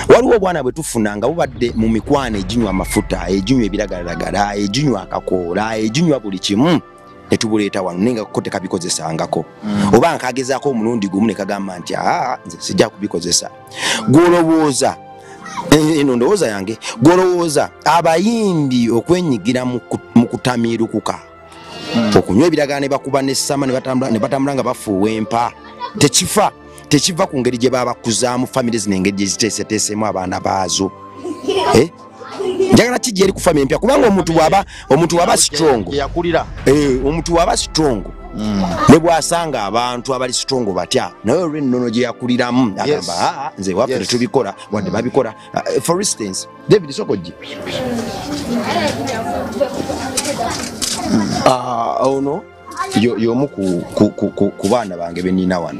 Waliwo bwana bwe tufunanga bubadde mu mikwano ejinywa amafuta, ejinywa ebiragalagala, ejinywa akakoola, ejinywa buli kimu ne tubuleeta wano nenga ko tekabikozesangako. Oba nkagezaako omulundi gumu ne kagamba nti nze sijja kubikozesa. Gwolowooza eno ndowooza yange, gwolowooza abayimbi okwenyigira mu kutamiirukuka, okunywa ebiragala ne bakuba n'essama ne batambula nga bafuuwa empa, tekiva ku ngeri gye babakuzaamu families n'engeri gye ziteeseteesemu abaana baazo. Njagala kijja eri ku family empya kubanga omuntu waba strong, omuntu waba strong ne bwasanga abantu abali strong batya naye olw'ennono gye yakuliramu agamba nze waffe tetubikola wadde babikola. For instance David Sokoji ono y'omu ku baana bange benina wano,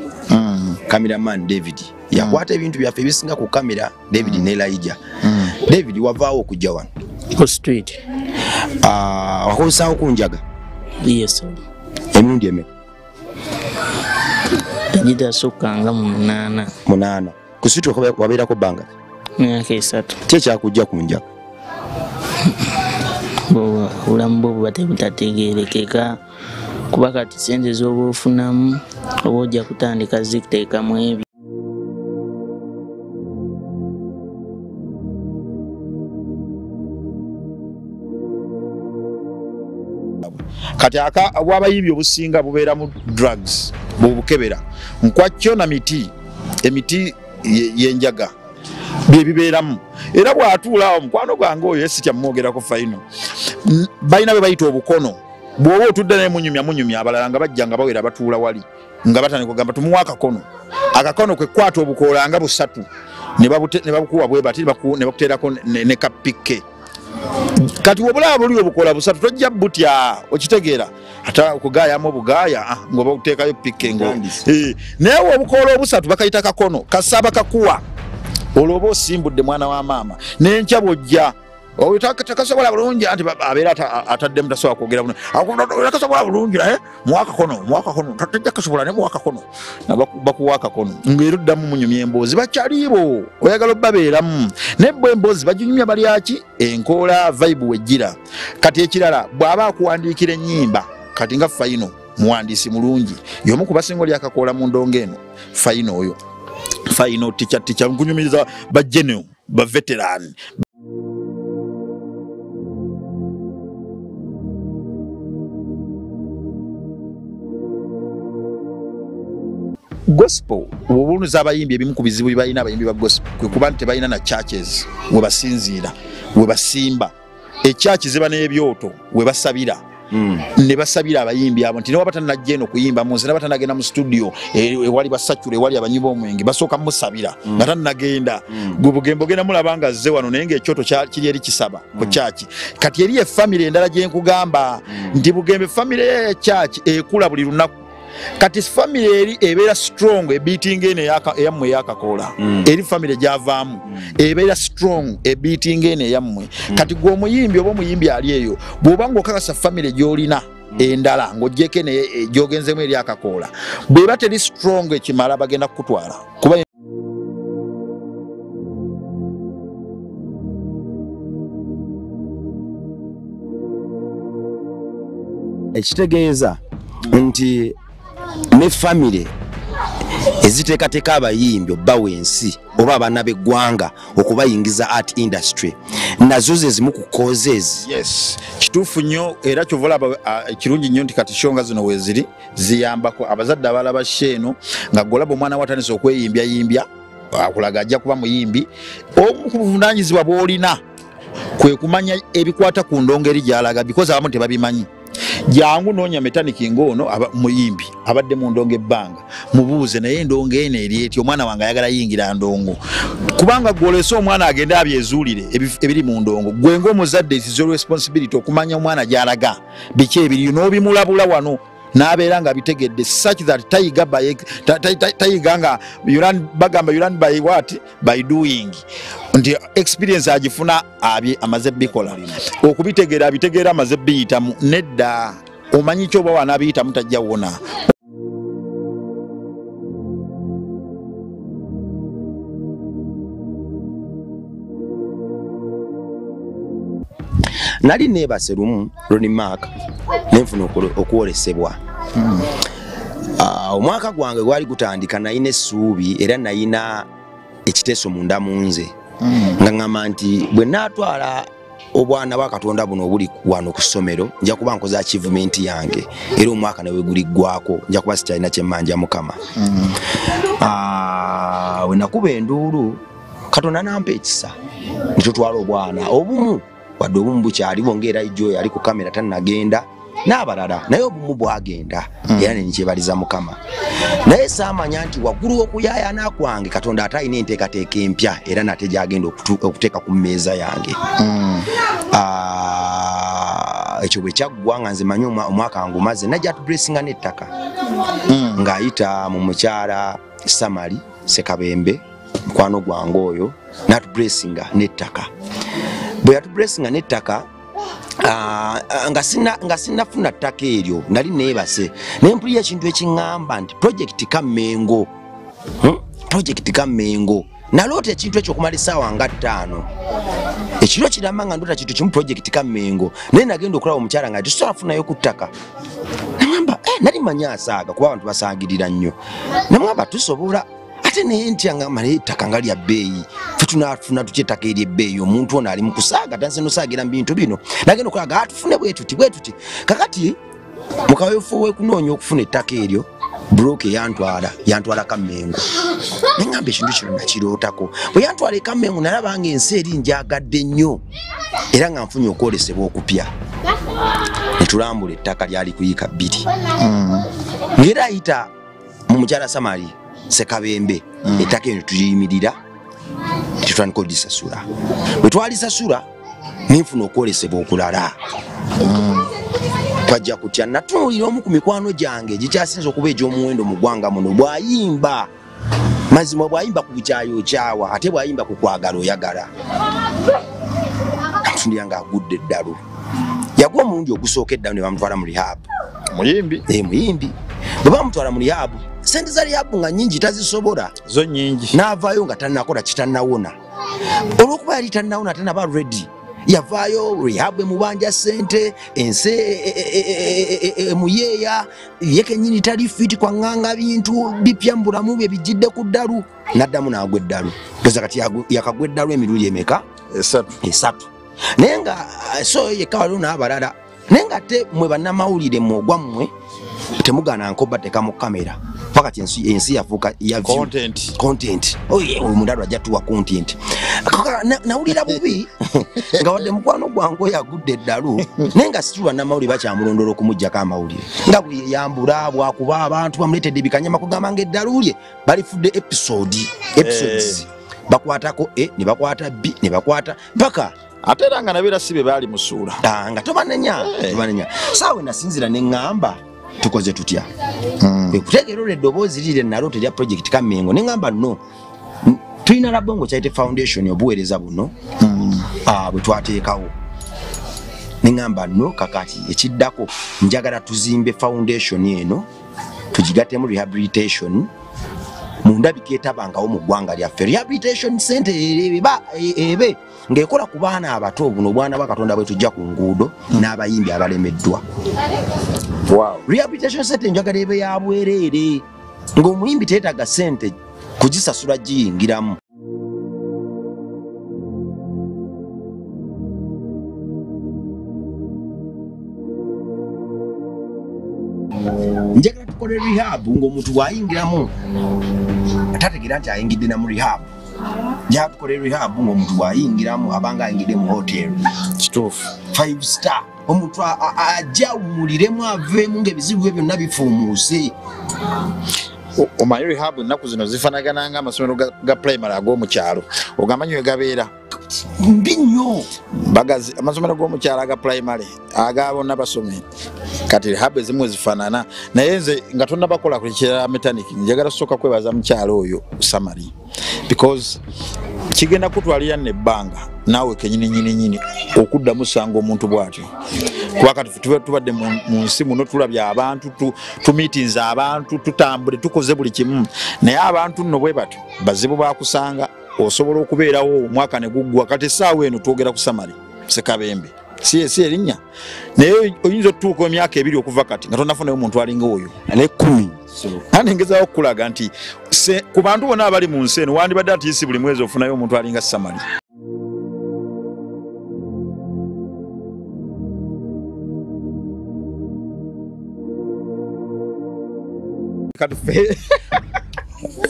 cameraman David yakwata ebintu byaffe ebisinga ku kamera. David ne Elijah. David wavaawo okujja wano ku street. Wakozesaawo kunjaga? Yes sir. Emirundi emeka? Tajida sukanga mu 8. Ku street wabeerako bbanga? Myaka 3. Ki ekyakujja kunjaga? Obulamu bwo buba tebutategeerekeka kuba kati sente z'oba ofunamu oba ojja kutandika zikuteekamu ebyo. Kati bw'abayimbi obusinga bubeera mu drugs bubukebera nkwakyo na emiti y'enjaga byebibeeramu era bw'atuula awo mukwano gwange oyo sitya mwogerako fayino balina be bayita obukono. Bw'oba otudde naye munyumya abalala nga bajja nga bawera batuula wali nga batandika kugamba tumuwa akakono kwe kwata obukoola nga 3 ne babukuwa bwe bati ne bakuteerako ne kapike. Kati wobulaba buli obukoola 3 tojja butya okitegeera ata okugaayamu obugaaya ngoba okuteekayo pike ngo naye obukoola 3 bakayita kakono kasaba kakuwa olwoba osimbudde mwana wa maama n'enkya bw'ojja takasobola bulungi anti abeera ataddemu tasobola kwogera takasobola bulungi mwakakono tajja kasobola ne mwakakono bakuwa akakono ng'era oddamu munyumya emboozi bakyaliibo oyagala obbabeeramu naye bwe emboozi baginyumya balyaki enkoola vibe wejjira. Kati ekirala bw'aba akuwandiikira ennyimba kati nga fayino muwandiisi mulungi y'omu ku basinga oli akakoola mu ndongo eno fayino oyo fayino tica nkunyumiriza ba general ba veteran. Gospel wobunuza abayimbi ebimu ku bizibu bibalina abayimbi ba gospel kwe kuba nti tebalina na churches we basinziira we basimba churches ziba n'ebyoto we basabira ne basabira abayimbi abo nti ne wabatanajja eno kuyimba munsi ne batanagenda mu studio ewali basacule ewali abanyimba omwenge basooka musabira nga tanagenda gwe bugembo genda mulabanga azze wano naye ng'ekyoto kiri eri kisaba ku church. Kati eri efamily endala gye nkugamba nti bugembe family ya church ekula buli lunaku. Kati family eri ebeera strong beating ene yammwe yakakoola eri family gyavaamu ebeera strong beating ene yammwe. Kati gwe omuyimbi oba omuyimbi ali eyo bw'oba ng'okakasa family gy'olina endala ng'oggyeko ene gy'ogenzemu eri akakoola bw'eba teri strong ekimala bagenda kukutwala kuba ekitegeeza nti ne family eziteekateeka abayimbi obbawo ensi oba abaana b'eggwanga okubayingiza art industry nazo ze zimu ku causes. Yes, kituufu nnyo era ky'ovalaba ekirungi nnyo nti kati shonga zino weeziri ziyambako abazadde abalaba sheeno nga golaba omwana watandise okweyimbyayimbya akulaga ajja kuba muyimbi omu ku buvunaanyizibwa bw'olina kwe kumanya ebikwata ku ndongo eri gy'alaga because abamu tebabimanyi. Jangu noonya metaniki ng'ono muyimbi abadde mu ndongo ebbanga mubuuze naye endongo eno eri eti omwana wange ayagala yingira ndongo kubanga gw'olese omwana agende abyezuulire ebiri mu ndongo gwe ng'omuzadde is your responsibility okumanya omwana gy'alaga biki ebiri n'obimulabula wano n'abeera nga bitegedde such that tayiga nga bagamba you learn by what by doing nti experience agifuna amaze bikola okubitegeera bitegeera amaze biyitamu nedda omanyi kyoba wanabiyitamu tajja wona. nali neebase lumu Ronnie Mark nenfuna okwolesebwa. Omwaka gwange gwali gutandika nayina essuubi era nayina ekiteeso munda munze nga ngamba nti bwe naatwala obwana bwa Katonda buno obuli wano ku ssomero nja kuba nkoze achievement yange era omwaka nawe guli gwako nja kuba sikyalina kyemmanja Mukama. We nakuba enduulu Katonda nampa ekisa netutwala obwana obumu wadde obumu bukyaliwo ng'era ijjo yali ku kamera tannagenda n'abalala naye obumu bwagenda era nenkyebaliza Mukama. Naye saamanya nti waggulu w'okuyaayana kwange Katonda ate alina enteekateeka empya era nate gyagenda okuteeka ku mmeeza yange. Ekyo bwe kyaggwa nga nze manyi omwaka ngumaze najja atubulesinga n'ettaka ng'ayita mu mukyala Samali Sekabembe mukwano gwange oyo n'atubulesinga n'ettaka. Bwe yatubulesinga n'ettaka nga sinnafuna ttaka eryo nali neebase nempulira ekintu ekiŋŋamba nti projekiti Kamengo naloota ekintu ekyo okumala essaawa nga 5 ekiro kiramba nga ndoota kintu kimu projekiti Kamengo naye nagenda okulaba omukyala nga tusobola kufunayo ku ttaka. Namwamba nali manya asaaga kuba abantu basaagirira nnyo. Namwamba tusobola ate naye ntya nga mala ettaka nga lya bbeeyi fe tunafuna tutya ettaka ery'ebbeeyi omuntu ono ali mu kusaaga tanse nosaagira mu bintu bino nagenda okulaga atufune bwe tuti kakati mu kaweefube w'okunoonya okufuna ettaka eryo buloke yantwala Kamengo. Neŋŋamba ekintu kino nakirootako bwe yantwala Kamengo nalaba nga ensi eri njagadde nnyo era nga nfunye okwolesebwa okupya. Netulambula ettaka lyali kuyiika 2 ng'era ayita mu mukyala Samali Sekabembe ettaka eryo tuliyimirira tetutandika olisasula. Bwe twalisasula nenfuna okwolesebwa okulala. Twajja kutya natunuulira omu ku mikwano gyange egikyasinza okuba egy'omuwendo mu ggwanga muno bw'ayimba mazima bw'ayimba ku bukyayokyawa ate bw'ayimba ku kwagala oyagala. Namutunulira ng'agudde eddalu. Yagwa omulundi ogusooka eddalu ne bamutwala mu rehab. Muyimbi bwe bamutwala mu rehab sente za rehab nga nnyingi tazisobola zo nnyingi n'avaayo nga tannakola kitannawona. Olw'okuba yali tannawona tannaba ready yavaayo rehab emubanja ssente ensi emuyeeya ye kennyini tali fiti kwaŋŋanga bintu bipya mu bulamu bye bijjidde ku ddalu n'addamu n'agwa eddalu. Toza kati yakagwa eddalu emirundi emeka? 3. Naye nga so yekka waliwo n'abalala naye nga ate mwe bannamawulire mwogwa mmwe temugaana nkoba teka mu kamera pakati ensi yafuuka ya content. Oye omudalo ajja tuwa content. Nawulira bubi nga wadde mukwano gwange oyo agudde eddalu naye nga situlwa namawulire bakyamulondola okumuggyako amawulire nga bwe yambula bwakuba abantu bamuleetedde ebikanyama kugamba nga eddalu lye balifudde episodes bakwatako ne bakwata B ne bakwata mpaka ate era nga nabeera si be baali musuula nga tobanenya saawe nasinzira ne ŋŋamba tukoze tutya kutegeera olwo eddoboozi lire naloota erya projekiti Kamengo ne ŋŋamba no tulina Rabongo Charity Foundation obuweereza buno bwe twateekawo ne ŋŋamba no kakati ekiddako njagala tuzimbe foundation eno tugigattemu rehabilitation mu ndabika etabangawo mu ggwanga lyaffe. Rehabilitation center ebe ng'ekola ku baana abato buno obwana bwa Katonda bwe tujja ku nguudo n'abayimbi abalemeddwa. Rehabilitation center njagala ebe ya bwereere ng'omuyimbi teetaaga ssente kugisasula giyingiramu. Njagala tukole rehab ng'omuntu bw'ayingiramu tategeera nti ayingidde na mu rehab. Njagala tukole rehab ng'omuntu bw'ayingiramu abanga ayingidde mu hotel kituufu 5 star omuntu ajja awummuliremu aveemu ng'ebizibu bye byonna bifuumuuse. Omanyi rehab ennaku zino zifaanagana nga amasomero ga primary ag'omu kyalo ogamanyi we gabeera mbi nnyo bagazi amasomero g'omu kyalo aga primary aga bonna basomye kati rehab ezimu zifaanana naye nze nga tonnabakola ku kirala mechanic njagala kusooka kwebaza mukyalo oyo Samari because kigenda kutwalira n'ebbanga naawe kenyini okuddamu sanga omuntu bw'atyo kuba kati tubadde mu nsi muno tulabye abantu tumiitinza abantu tutambule tukoze buli kimu naye abantu nno bwe batyo bazibu bakusanga osobola okubeerawo omwaka ne guggwa kati essaawa eno twogera ku Samari Sekabembe si erinnya naye oyinza otuuka emyaka 2 okuva kati nga tonafunayo omuntu alinga oyo ne 10 ate ngezaho okulaga nti ku bantu bonna abali mu nsi eno wandibadde ati si buli mwezi ofunayo omuntu alinga Samali.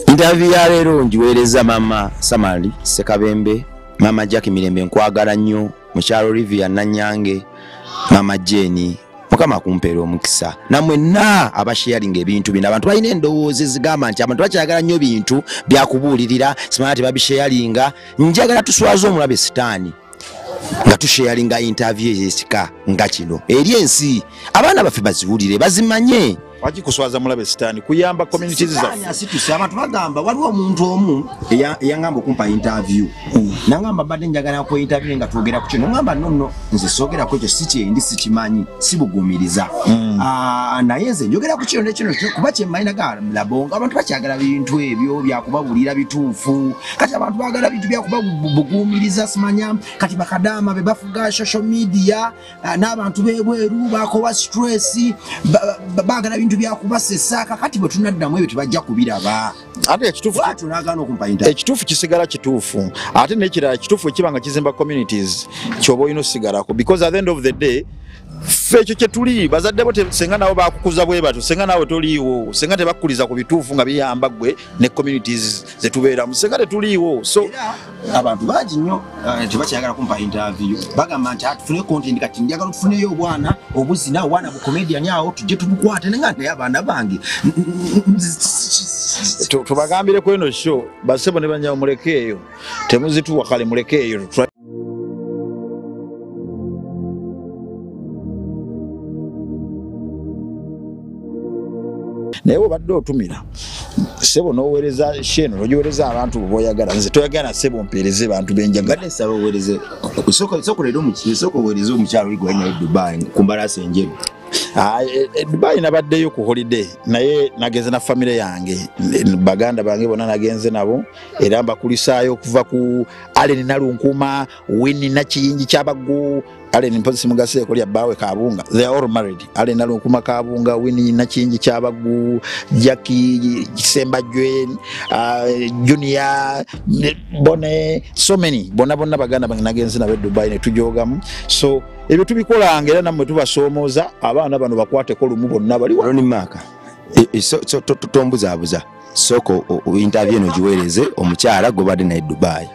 Interview ya leero njiweereza mama Samali Sekabembe, mama Jackie Mirembe nkwagala nnyo, mukyalo Olivia Nanyange, mama Jenny mukama kumpeera omukisa namwenna abasharinga ebintu bino. Abantu balina endowooza ezigamba nti abantu bakyagala nnyo bintu byakubuulirira simala tebabisharinga. Njagala tuswaze omulabe sitaani nga tusharinga interview ezisika nga kino eri ensi abaana baffe baziwulire bazimanye. Waki kuswaza mulabe sitaani kuyamba communities zaffe. Asituse abantu bagamba waliwo omuntu omu eyangamba okumpa interview nangamba badde njagala ku interview nga twogera ku kino ngamba nonno nze soogera ku ekyo sikyendi sikimanyi sibugumiriza naye nze njogera ku kino nekino kuba kyemmanyi naga Rabongo abantu bakyagala bintu ebyo byakubabulira bituufu kati abantu bagala bintu byakubabugumiriza simanya kati bakadama be bafuga social media n'abantu bebweru bakoba stress bagala bintu byakubasesa kakati bwe tunaddamu ebyo tebajja kubiraba. Ate ekituufu tunagana okumpa interview ekituufu kisigala kituufu ate n'ekirala kituufu ekibanga kizimba communities kyoba olina osigalako because at the end of the day ffe ekyo kye tuli bazadde bo senga nabo bakukuza bwe batyo senga nawe toliiwo senga tebakkuliza ku bituufu nga biyamba ggwe ne communities zetubeeramu senga tetuliiwo so abantu bangi nnyo tebakyagala kumpa interview bagamba nti atufune content kati njagala tufuneyo obwana obuzina obwana bu comedian awo tujje tubukwate nenga naye abaana bange tubagambire ku eno show basebo ne banyawo mulekeeyo temuzituwa kale mulekeeyo naye obadde otumira sebo n'oweereza sheno n'ogiweereza abantu boyagala nze toyagala sebo mpeereze bantu benjagala saba oweereze soko leero omukyalo soko oweereze omukyalo igwa ina Dubai kumbalasa enjeru Dubai nabaddeyo ku holiday naye nagenze na family yange baganda bange bonna nagenze nabo era mbakulisaayo okuva ku Allen Nalunkuma Winnie Nakiyingi Kyabaggu Allen Mpozi Mugase ko lya bawe Kabunga they are all married Allen Nalunkuma Kabunga Winnie Nakiyingi Kyabaggu Jackie Sembajwe Junior Bone so many bonna baganda bange nagenze nabo Dubai ne tujogamu so ebyo tubikolanga era namwe tubasoomoza abaana bano bakwate ko lumu bonna bali Ronnie Maka so tombuzaabuza soko interview no jiweereze omukyala gobadde na Dubai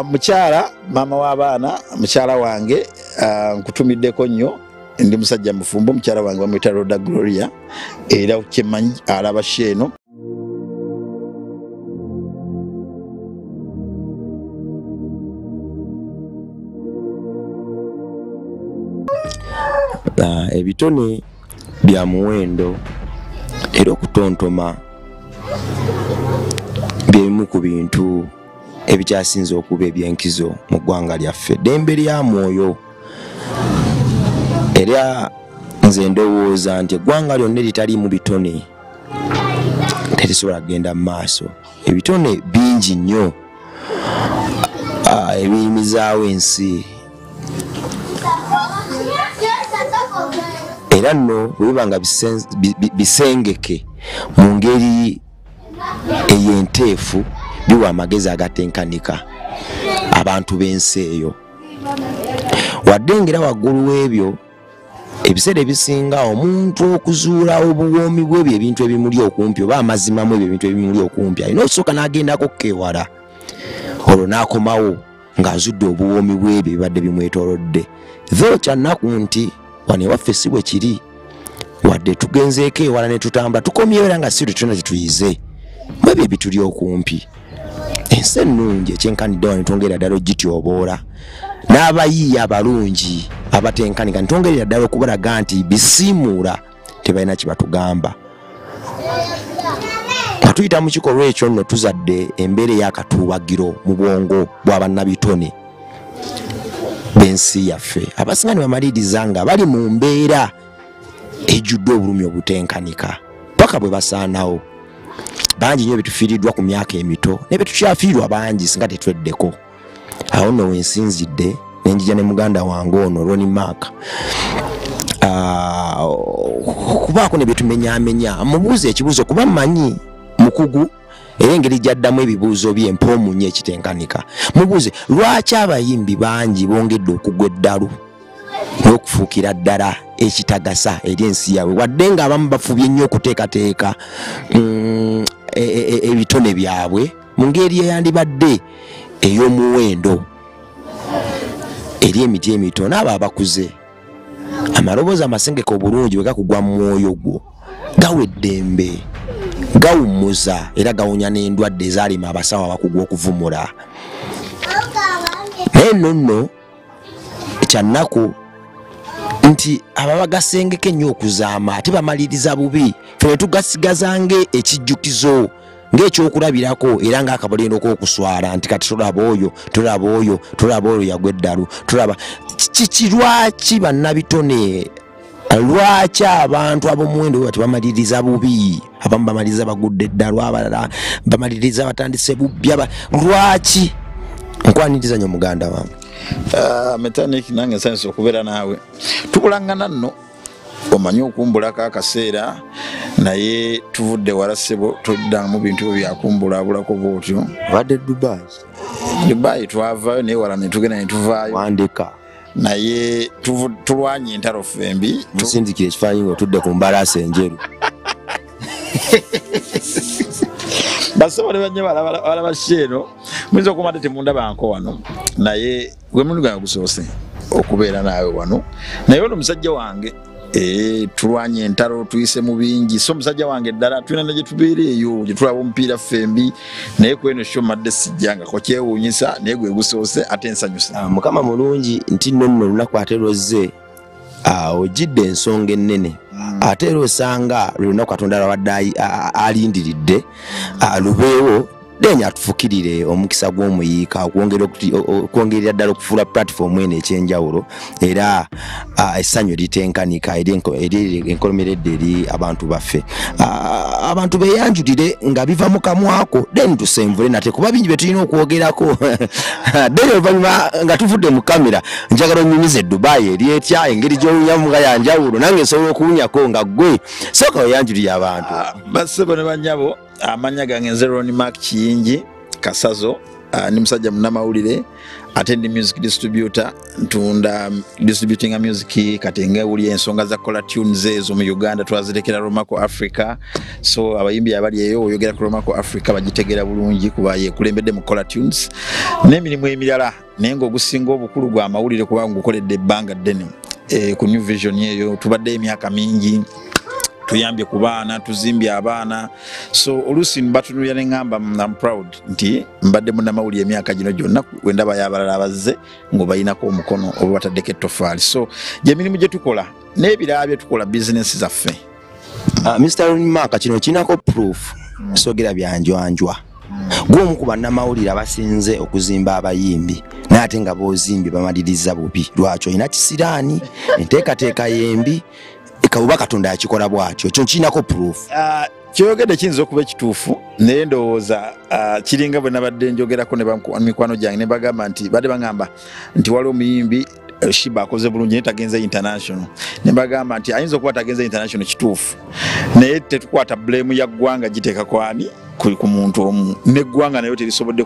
mukyala mama w'abaana mukyala wange nkutumiddeko nnyo ndi musajja mufumbo mukyala wange bamuyita Roda Gloria era kyemanyi alaba sheno ebitone bya muwendo era okutontoma byemu ku bintu ebikyasinze okuba ebyenkizo mu ggwanga lyaffe ddembe lya mwoyo era nze ndowooza nti eggwanga lyonna litali mu bitone terisobola kugenda mu maaso ebitone bingi nnyo ebiyimizaawo ensi era nno bwebanga bisengeke mu ngeri eyenteefu biwa amagezi agatenkanika abantu b'ensi eyo wadde ngera waggulu w'ebyo ebiseera ebisinga omuntu okuzuula obuwoomi bw'ebyo ebintu ebimuli okumpi oba amazima mu ebyo ebintu ebimuli okumpi alina okusooka n'agendako kkeewala olwo n'akomawo ng'azudde obuwoomi bw'ebyo ebibadde bimwetoolodde tho kyannaku nti wano ewaffe si bwe kiri wadde tugenzeeko ewala ne tutambula tukomyewo era nga si tutona tetuyize mu ebyo ebituli okumpi ensi ennungi ekyenkanidde wano netwongerera ddala ogityoboola n'abayiiya abalungi abatenkanika netwongerera ddala okubalaga nti bisiimuula tebalina kye batugamba nga tuyita mu kikolwa ekyo nno tuzadde embeera ey'akatuubagiro mu bwongo bw'abannabitone b'ensi yaffe abasinga ne bamaliriza nga bali mu mbeera ejjudde obulumi obutenkanika paka bwe basaanawo bangi nnyo betufiiriddwa ku myaka emito ne betukyafiirwa bangi singa tetweddeko awo nno wensinzidde nenjija ne muganda wange ono Ronnie Mark kubaako ne byetumenyaamenya mubuuze ekibuuzo kuba mmanyi mukugu era engeri gyaddamu ebibuuzo bye mpoomunye ekitenkanika mubuuze lwaki abayimbi bangi bongedde okugwa eddalu n'okufuukira ddala ekitagasa eri ensi yaabwe wadde ng'abamu bafubye nnyo okuteekateeka ebitone byabwe mu ngeri eyandibadde ey'omuwendo eri emiti emitono abo abakuze amaloboozi amasengeke obulungi bwe gakugwa mu mwoyo gwo gawa eddembe gawummuza era gawonya n'endwadde ezaalima abasawo abakugwa okuvumula naye nno ekyannaku nti ababa gasengeke nnyo okuzaama ate bamaliriza bubi fene tugasigazanga ekijjukizo ng'ekyokulabirako era ng'akabalendo k'okuswala nti kati tulaba oyo yagwa eddalu tulaba kiki lwaki bannabitone lwaki abantu ab'omuwendo bwe bamaliriza bubi abamu bamaliriza bagudde eddalu abalala bamaliriza batandise bubbi lwaki nkwaniriza nnyo muganda wange mechanic nange nsanyusa okubeera naawe tukulangana nno omanyi okumbulako akaseera naye tuvudde wala ssebo toddamu bintu byakumbulabulako bwotyo badde Dubai twavaayo naye wala netugenda netuvaayo wandika naye tulwanye entalo fembi tusindikira ekifaananyi ng'otudde ku mbalaasi enjeru basaba ne banye balaba sheeno muyinza okumate temundabanko wano naye gwe muntu gwange gusoose okubeera naawe wano naye ono musajja wange tulwanye entalo tuyise mu bingi so musajja wange ddala tulina ne gye tubeera eyo gye tulaba omupiira fembi naye kweno sho madde sijjangako kyewuunyisa naye gwe gusoose ate ensanyusa mukama mulungi nti nno olunaku ate lwozze ojjidde ensonga ennene ate era osanga lunaku Katonda lwawadde alindiridde lubeewo denya atufukirire omukisa gw'omuyiika okwongerera ddala okufuula platform eno ekyenjawulo era essanyu litenkanika eri enkolomeredde eri abantu baffe abantu beyanjulire nga biva mu kamwako then tusenvule nate kuba bingi bye tulina okwogerako then oluvannyuma nga tuvudde mu kamera njagala onyumize Dubai eri etya engeri gy'owunyamu nga yanjawulo nange nsobola okuwunyako nga ggwe sooka weyanjulire abantu bassebo ne bannyabo amanya gange nze Ronnie Mark Kiyingi Kasazo ni musajja munnamawulire ate ndi music distributor ntunda distributing music katenga uli ensonga za kola tunes ezo mu Uganda twazirekera Romako Africa so abayimbi abali eyo oyogera ku Romako Africa bagitegera bulungi kuba yekulembedde mu kola tunes n'emirimu emirala nengo ogusinga obukulu gwa amawulire kuba ngukoledde ebbanga ddene ku New Vision eyo tubadde emyaka mingi tuyambye ku baana tuzimbye abaana so olusi mbatunulira ne ngamba I'm proud nti mbadde munnamawulire emyaka gino gyonna wendaba y'abalala abazze ngo bayinako omukono olwataddeko ettofaali so gy'emirimu gye tukola n'ebirala bye tukola bizinesi zaffe Mr. Ronnie Mark kino kinako proof sogera byanjwanjwa gw'omu ku bannamawulire abasinze okuzimba abayimbi naye ate nga boozimbye bamaliriza bubi lwaki olina kisiraani enteekateeka yembi kabuba Katonda yakikola bwatyo kyo kinako proof kyogedde kiyinza okuba ekituufu naye ndowooza kiringa bwe nabadde njogerako ne mikwano gyange ne bagamba nti badde bagamba nti waliwo omuyimbi Shiba akoze bulungi naye tagenze international ne bagamba nti ayinza okuba tagenze international kituufu naye tetukwata blame ya ggwanga giteeka kwani ku muntu omu neggwanga nayo terisobodde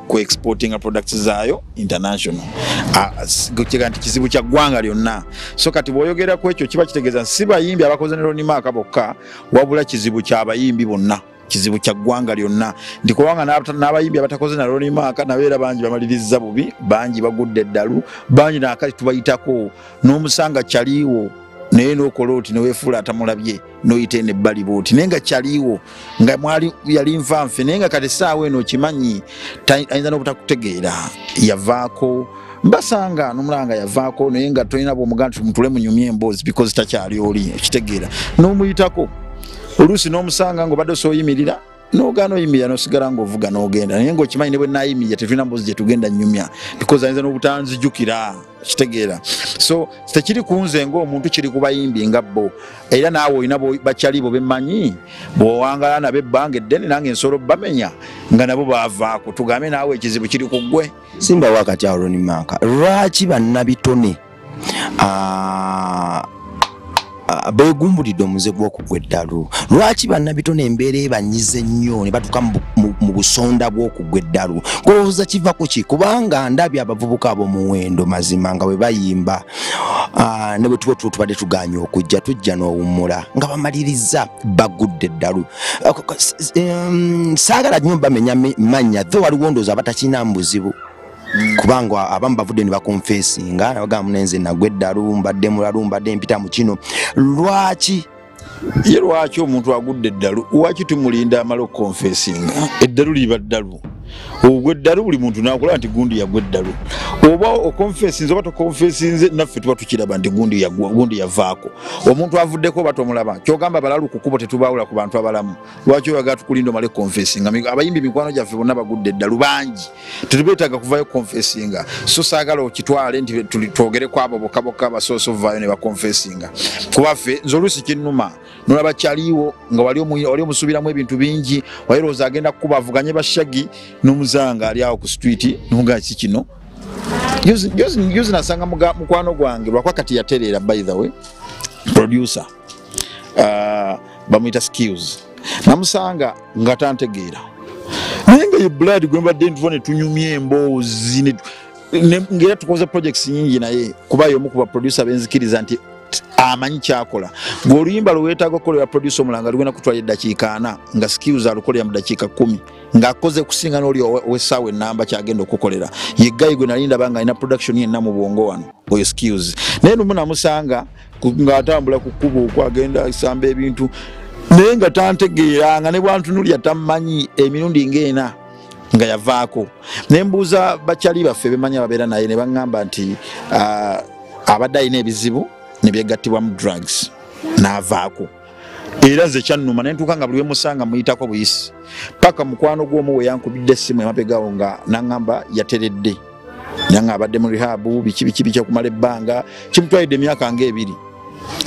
ku exporting products zaayo international gukega nti kizibu kya ggwanga lyonna so kati bw'oyogera ku ekyo kiba kitegeeza si bayimbi abakoze ne Ronnie Mark bokka wabula kizibu ky'abayimbi bonna kizibu kya ggwanga lyonna ndikubanga n'abayimbi abatakoze na Ronnie Mark nabeera bangi bamaliriza bubi bangi bagudde eddalu bangi naakati tubayitako n'omusanga kyaliiwo naye n'okola oti neweefuula atamulabye n'oyita eno ebbali bwoti naye nga kyaliiwo nga mwali yali nfanfe naye nga kati essaawa eno okimanyi ayinza n'obutakutegeera yavaako mbasanga n'omulanga yavaako naye nga tolina bw'omuganda tumutule munyumye emboozi because takyali oli okitegeera n'omuyitako oluusi n'omusanga ng'obadde osooyimirira n'ogaana oyimirira n'osigala ng'ovuga n'ogenda naye ng'okimanyi ne bwe naayimirira tetulina mboozi gye tugenda nnyumya because ayinza n'obutanzijukira kitegeera so tekiri ku nze ng'omuntu kiri ku bayimbi nga bo era naawe olina bakyali bo bemmanyi bw'owangala nabo ebbanga eddene nange nsolo bamenya nga nabo baavaako tugambe naawe ekizibu kiri ku ggwe simba wakati awo Ronnie Manka lwaki bannabitone begumbulidde omuze gw'okugwa eddalu lwaki bannabitone embeera ebanyize nnyo ne batuuka mu busonda bw'okugwa eddalu kulowooza kiva ku ki kubanga ndabye abavubuka ab'omuwendo mazima nga bwe bayimba ne bwe tuba tubadde tuganye okujja tujja n'owummula nga bamaliriza bagudde eddalu saagala nnyo bamenya mannya tho waliwo ndowooza abatakina mbuzibu kubanga abamu bavudde ne bakonfesinga nabagamba munenze nagwa eddalu mbadde mulalu mbadde mpita mu kino lwaki ye lwaki omuntu agudde eddalu lwaki tumulinda amala okukonfesinga eddalu liba ddalu ogwa eddalu buli muntu nakola nti gundi yagwa eddalu oba okonfesinze oba tokonfesinze naffe tuba tukiraba nti gundi yavaako omuntu avuddeko oba tomulaba kyogamba balalu ku kkubo tetubaawula ku bantu abalamu lwaki oyagala tukulinda omale konfesinga abayimbi mikwano gyaffe bonna bagudde eddalu bangi tetubeetaaga kuvayo konfesinga so saagala okitwale nti twogereko abo bokka basoose ovaayo ne bakonfesinga kubaffe nze oluusi kinnuma nolaba kyaliwo nga wali omusuubiramu ebintu bingi wayirowooza agenda kukuba avuganye bashagi n'omuzanga ali awo ku street nonga ki kino yuzi nasanga mukwano gwange lwakwa kati yatereera by the way producer bamuyita skills namusanga nga tantegeera naye nga ye blood gwe mbadde ntuva ne tunyumya emboozi ngera tukoze projects nyingi naye kuba y'omu ku baproducer benzikiriza nti amanyi kyakola ng'oluyimba lweweetaaga okukolera producer omulanga lugenda kutwala eddakiika 4 nga skills alukolera mu dakiika 10 ng'akoze kusinga n'oli ow'essaawa ennamba kyagenda okukolera yeggayi gwe nali ndaba nga alina production yenna mu bwongo wano oyo skills naye lumu namusanga ng'atambula ku kkubo okwagenda asamba ebintu naye nga tantegeeranga ne bwantunulya tammanyi emirundi ng'ena nga yavaako ne mbuuza bakyali baffe bemanyi ababeera naye ne baŋŋamba nti abadde alina ebizibu ne byegattibwa mu drugs n'avaako era nze kyannuma ne ntuuka nga buli wemusanga muyitako buyisi paka mukwano gw'omu we yankubidde essimu emabegawo nga naŋŋamba yateredde nanga abadde mu rehabu biki kumala ebbanga kimutwalidde emyaka nga 2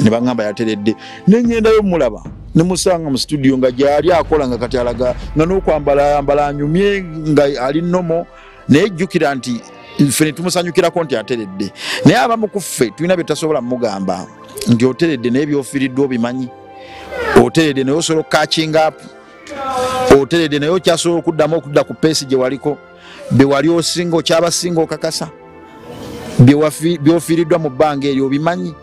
ne baŋŋamba yateredde ne ŋŋendayo mulaba ne musanga mu studio nga gyali akola nga kati alaga nga n'okwambala anyumye nga ali nomo naye jjukira nti ffe ne tumusanyukirako nti ateredde naye abamu ku ffe tulina bye tutasobola mugamba nti oteredde naye by'ofiiriddwa obimanyi oteredde naye osobola okukachinga up oteredde naye okyasobola okudda ku peesi gye waliko bye wali osinga okyabasinga okakasa by'ofiiriddwa mu bbanga eryo obimanyi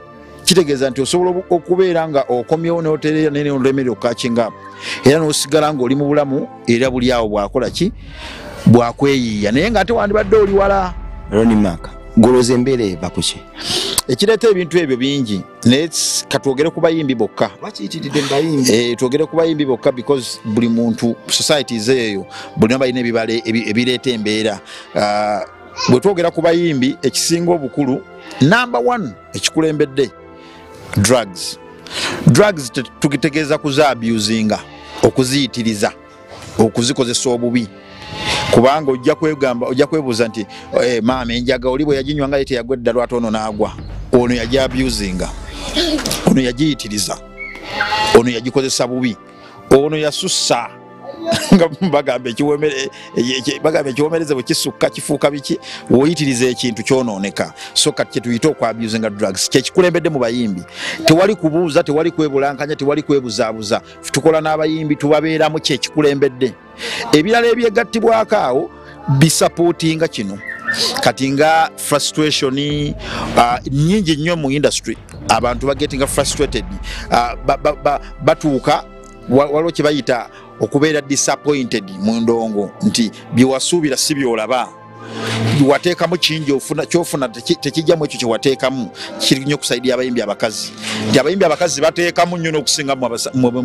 kitegeeza nti osobola okubeera nga okomyewo n'oterera naye n'olemerera okukachinga up era n'osigala ng'oli mu bulamu era buli awo bwakola ki bwakweyiiya naye ng'ate wandibadde oli wala Ronnie Manka goloza embeera eva ku ki ekireeta ebintu ebyo bingi naye katwogere ku bayimbi bokka twogere ku bayimbi bokka because buli muntu societies eyo bulina balina ebibale ebireeta embeera bwe twogera ku bayimbi ekisinga obukulu number 1 ekikulembedde drugs tugitegeeza kuzaabusinga okuziyitiriza okuzikozesa obubi kubanga ojja kwebuuza nti maama enjaga oli bwe yaginywa nga yete yagwa eddalu ate ono n'agwa ono yagiabusinga ono yagiyitiriza ono yagikozesa bubi ono yasussa nga bagamba ekiwomereze bwe kisukka kifuuka biki woyitiriza ekintu kyonooneka so kati kyetuyita okwabusinga drugs kyekikulembedde mu bayimbi tewali kubuuza tewali kwebulankanya tewali kwebuzaabuza tukola n'abayimbi tubabeeramu kyekikulembedde ebirala ebyegattibwako awo bisapootinga kino kati nga frustration nyingi nnyo mu industry abantu bagetinga frustrated batuuka waliwo kye bayita okubeera disappointed mu ndongo nti byewasuubira si byolaba wateekamu kingi kyofuna tekijjamu ekyo kyewateekamu kiri nnyo okusaidia abayimbi abakazi nti abayimbi abakazi bateekamu nnyo n'okusingamu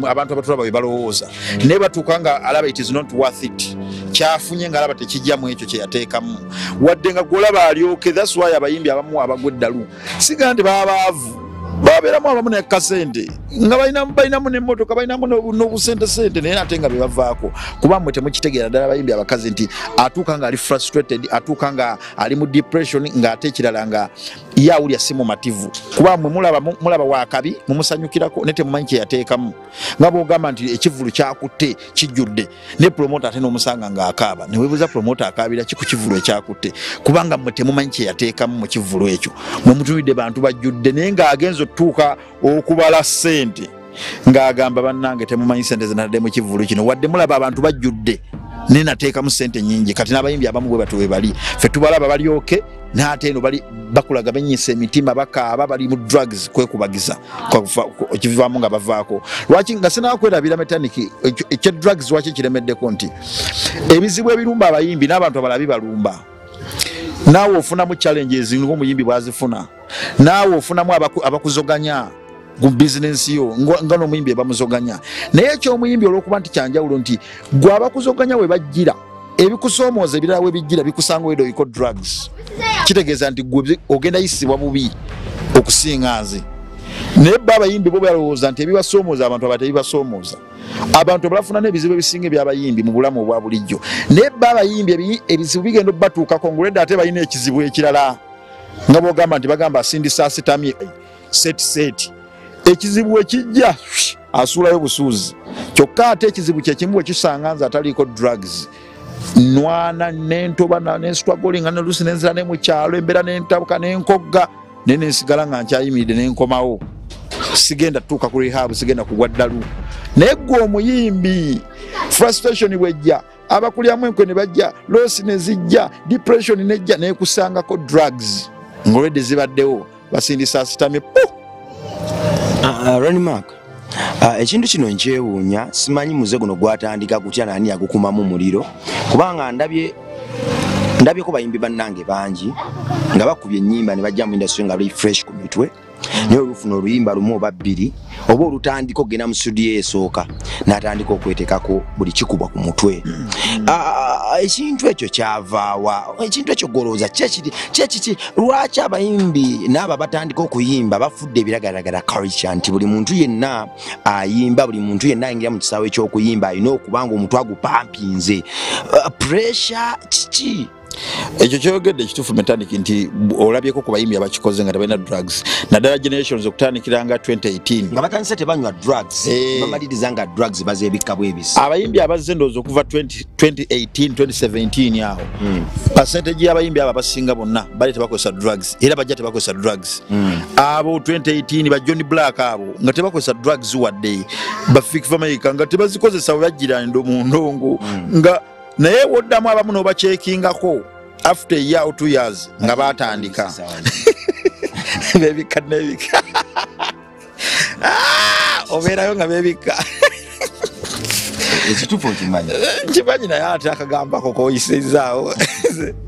abantu abatulaba bwe balowooza naye batuuka nga alaba it is not worth it kyafunye ng'alaba tekijjamu ekyo kye yateekamu wadde nga gwolaba alyoke that's why abayimbi abamu abagwa eddalu siga nti baba baavu babeeramu abamu nekasente nga balinamu n'emmotoka balinamu n'obusente naye ate nga be bavaako kuba mmwe temukitegeera ddala abayimbi abakazi nti atuuka nga ali frustrated atuuka nga ali mu depression ng'ate ekirala nga ye awulya si mumativu kuba mmwe mulaba wakabi mumusanyukirako ne temumanyi kye yateekamu nga bw'ogamba nti ekivulu kyakutte kijjudde ne promota ate n'omusanga ng'akaaba ne weebuuza promota akaabira ki ku kivulu ekyakutte kubanga mmwe temumanyi kye yateekamu mu kivulu ekyo mwe mutunidde bantu bajjudde naye ng'agenza otutuuka okubala ssente ng'agamba bannange temumanyi ssente zinatadde mu kivulu kino wadde mulaba abantu bajjudde naye nateekamu ssente nnyingi kati n'abayimbi abamu bwe batyo bwe bali ffe tubalaba balyoke n'ate eno bali bakulaga bennyisa emitima bakaaba bali mu drugs kwekubagiza ekivaamu nga bavaako lwaki nga sinakwerabira metaniki ekya drugs lwaki kiremeddeko nti ebizibu ebirumba abayimbi n'abantu abalala bibalumba naawe ofunamu challenges ng'omuyimbi bwazifuna naawe ofunamu abakuzoganya ku bizinensi yo nga n'omuyimbi ebamuzoganya naye eky'omuyimbi olw'okuba nti kyanjawulo nti gwe abakuzoganya we bajjira ebikusoomooza ebirala we bijjira bikusanga wedo oyiko drugs kitegeeza nti gwe ogenda yisibwa bubi okusinga nze naye bba abayimbi bo balowooza nti ebibasoomooza abantu aba tebibasoomooza abantu abalafuna n'ebizibu ebisinga eby'abayimbi mu bulamu obwa bulijjo naye bba abayimbi ebizibu bigenda obbatuukako ngulwedde ate balina ekizibu ekirala nga bw'ogamba nti bagamba asindisa asitamye seti ekizibu ekijja asuulayo busuuzi kyokka ate ekizibu kyekimu bwe kisanga nze ataliiko drugs nwana nentoba nensitwagolinga nelusi nenzira ne mu kyalo embeera nentabuka nenkogga naye nensigala nga nkyayimiridde nenkomawo sigenda tutuuka ku rehab sigenda kugwa ddalu naye ggwe omuyimbi frustration bwejja abakulyamu enkwe ne bajja loosi ne zijja depression nejja naye kusangako drugs ng'olwedde zibaddewo basindisa asitamye Ronnie Mark ekintu kino nkyewuunya simanyi muze guno gwatandika kutya nani yagukumamu muliro kubanga ndabyeko bayimbi bannange bangi nga bakubye ennyimba ne bajja mu industry nga refresh ku mitwe naye olufuna oluyimba lumu oba bbiri oba olutandika okgenda mu studio esooka n'atandika okwetekako buli kikubwa ku mutwe ekintu ekyo kyavaawa ekintu ekyo golooza kyekiki lwaki abayimbi n'abo batandika okuyimba bafudde ebiragalagala culture nti buli muntu yenna ayimba buli muntu yenna ayingira mu kisaawe eky'okuyimba alina okubanga omutwe agupampinze pressure kiki ekyo kyogedde ekituufu metaniki nti olabyeko ku bayimbi abakikoze nga tebalina drugs naddala generations okutandikira nga 2018 nga batandise tebanywa drugs bamaliriza nga drugs bazeebikka bwebisi abayimbi abazze ndowooza okuva 2018 2017 awo percentage y'abayimbi abo abasinga bonna bali tebakozesa drugs era bajja tebakozesa drugs abo 2018 ba Johnny Black abo nga tebakozesa drugs wadde ba Fik Famaica nga tebazikozesa we bajjira ndo mu ndongo nga naye woddamu abamu n'obakyekingako after a year or 2 years nga batandika bebika nebika obeerayo nga bebika ekituufu okimanyi nkimanyi naye ate akagambako koyisizaawo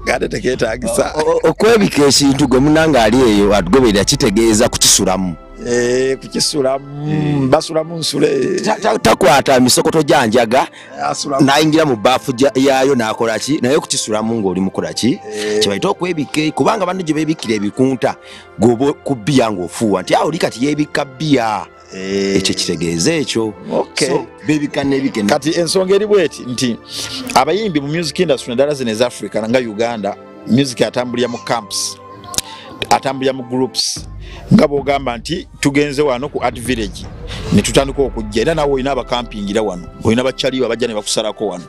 kate tekeetagisa okwebika ekintu gwe munanga ali eyo atugoberera kitegeeza kukisulamu kukisulamu basulamu nsule takwata misokoto gyanjaga nayingira mu baafu yaayo nakola ki naye kukisulamu ng'oli mukola ki kyebaita okwebika kubanga banno gye beebikira ebikunta gwoba ku bbiya ng'ofuuwa nti oli kati yeebikka bbiya ekyo kitegeeza ekyo beebika nebike kati ensonga eri bweti nti abayimbi mu music industry naddala zino eza Africa nga Uganda music atambulira mu camps atambulira mu groups nga bw'ogamba nti tugenze wano ku art village ne tutandika okujja era nawe olina abakampingira wano olina bakyaliwo abajja ne bakusalako wano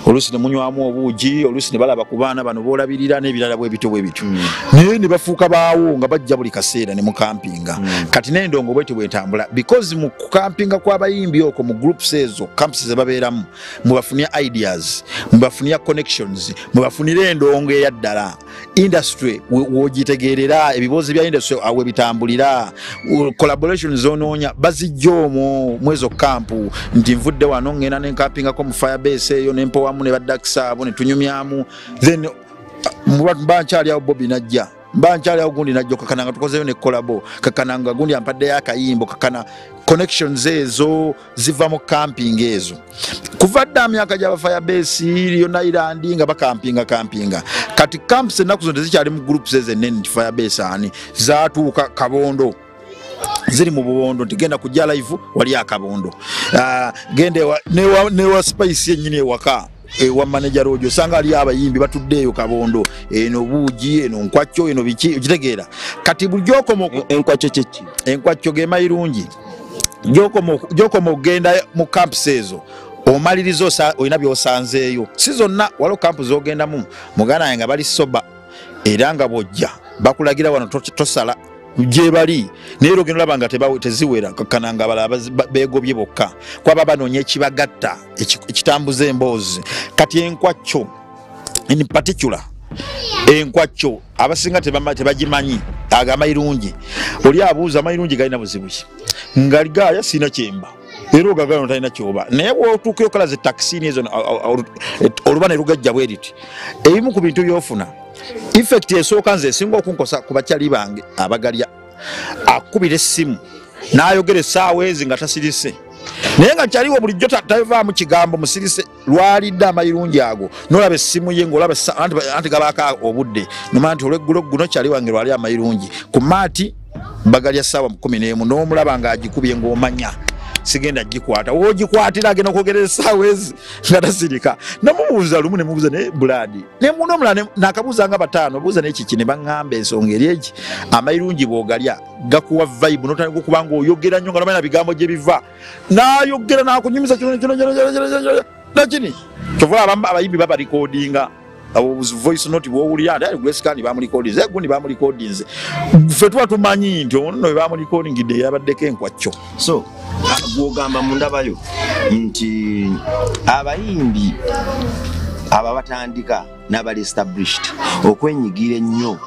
oluusi ne munywamu obuugi oluusi ne balaba ku baana bano boolabirira n'ebirala bwe bityo naye ne bafuuka baawo nga bajja buli kaseera ne mukampinga kati n'endongo bwetyo bwetambula because mu kukampinga kw'abayimbi okwo mu groups ezo camps ze babeeramu mubafunira ideas mubafunira connections mubafunira endongo eya ddala industry wogitegeerera ebiboozi bya industry awe bitambulira collaboration zonoonya bazijja omwo mwezo kampu nti nvudde wano ngenda nenkampingako mu firebase eyo nempowamu ne badakisa abo ne tunyumyamu then mbankyali awo Bobby najja mbankyali awo gundi najja kakana nga tukozeyo ne kolabo kakana nga gundi ampaddeyo akayimbo kakana connections ezo ziva mu camping ezo kuva dda myaka gy'aba firebase yonna irandi nga bakampinga kati camps ennaku zino tezikyali mu groups ezo ennene nti firebase ani zaatuuka Kabondo ziri mu bubondo tigenda kujja live wali akabondo gende ne wa spice yennyini ewaka wa manager rojo sanga ali abayimbi batuddeyo kabondo eno buuji eno nkwacyo eno biki ukitegeera kati buljoko mu enkwacyo chechi enkwacyo ge mayirungi joko mu genda mu camps ezo omalirizo oyina byosanzeeyo si zonna walo camp zogenda mu mugana nga bali soba era nga bojja bakulagira wano tosala je bali neero geno labanga teziwera kananga bala begobye bokka kwa baba nonye kibagatta ekitambuze embozi kati enkwacyo in particular enkwacyo abasinga tebagimanyi agama irungi oli abuuza mayirungi galina buzibuki ngaligaya sina kyemba ero gagano talina kyoba naye wotuukeyo kala ze taxi ezo olubana erugajja bweriti ebimu ku bintu byofuna effect esooka nze esinga okunkosa ku bakyali bange abagalya akubira essimu n'ayogera essaawa ezi nga tasirise naye nga kyaliwo bulijjo tavaamu kigambo musirise lwalidde amayirungi ago nolaba essimu ye ng'olaba anti gabaaka obudde nomanya nti olweggulo guno kyali wange lwali amayirungi ku maati bagalya ssaawa 11 n'omulaba ng'agikubye ng'omanya sigenda gikwata wogikwatira agenda kwogerera essaawa ezi nga tasirika namubuuza lumu nemubuuza ne buladi ne muno omulala nakabuuza nga bataano buuza n'ekiki ne baŋŋamba ensonga eri egi amayirungi bw'ogalya gakuwa vibe notandika okuba ng'oyogera nnyo nga nomanya bigambo gye biva n'ayogera n'akunyumiza kino nakini kyova abayimbi babalikodinga voice note bwowulira ati gwesikaani bamulikodinze egundi bamulikodinze ffe tuba tumanyi nti ono bamulikodingidde yabaddeko enkwacyo so gwogamba mundabayo nti abayimbi aba batandika n'abali established okwenyigira ennyo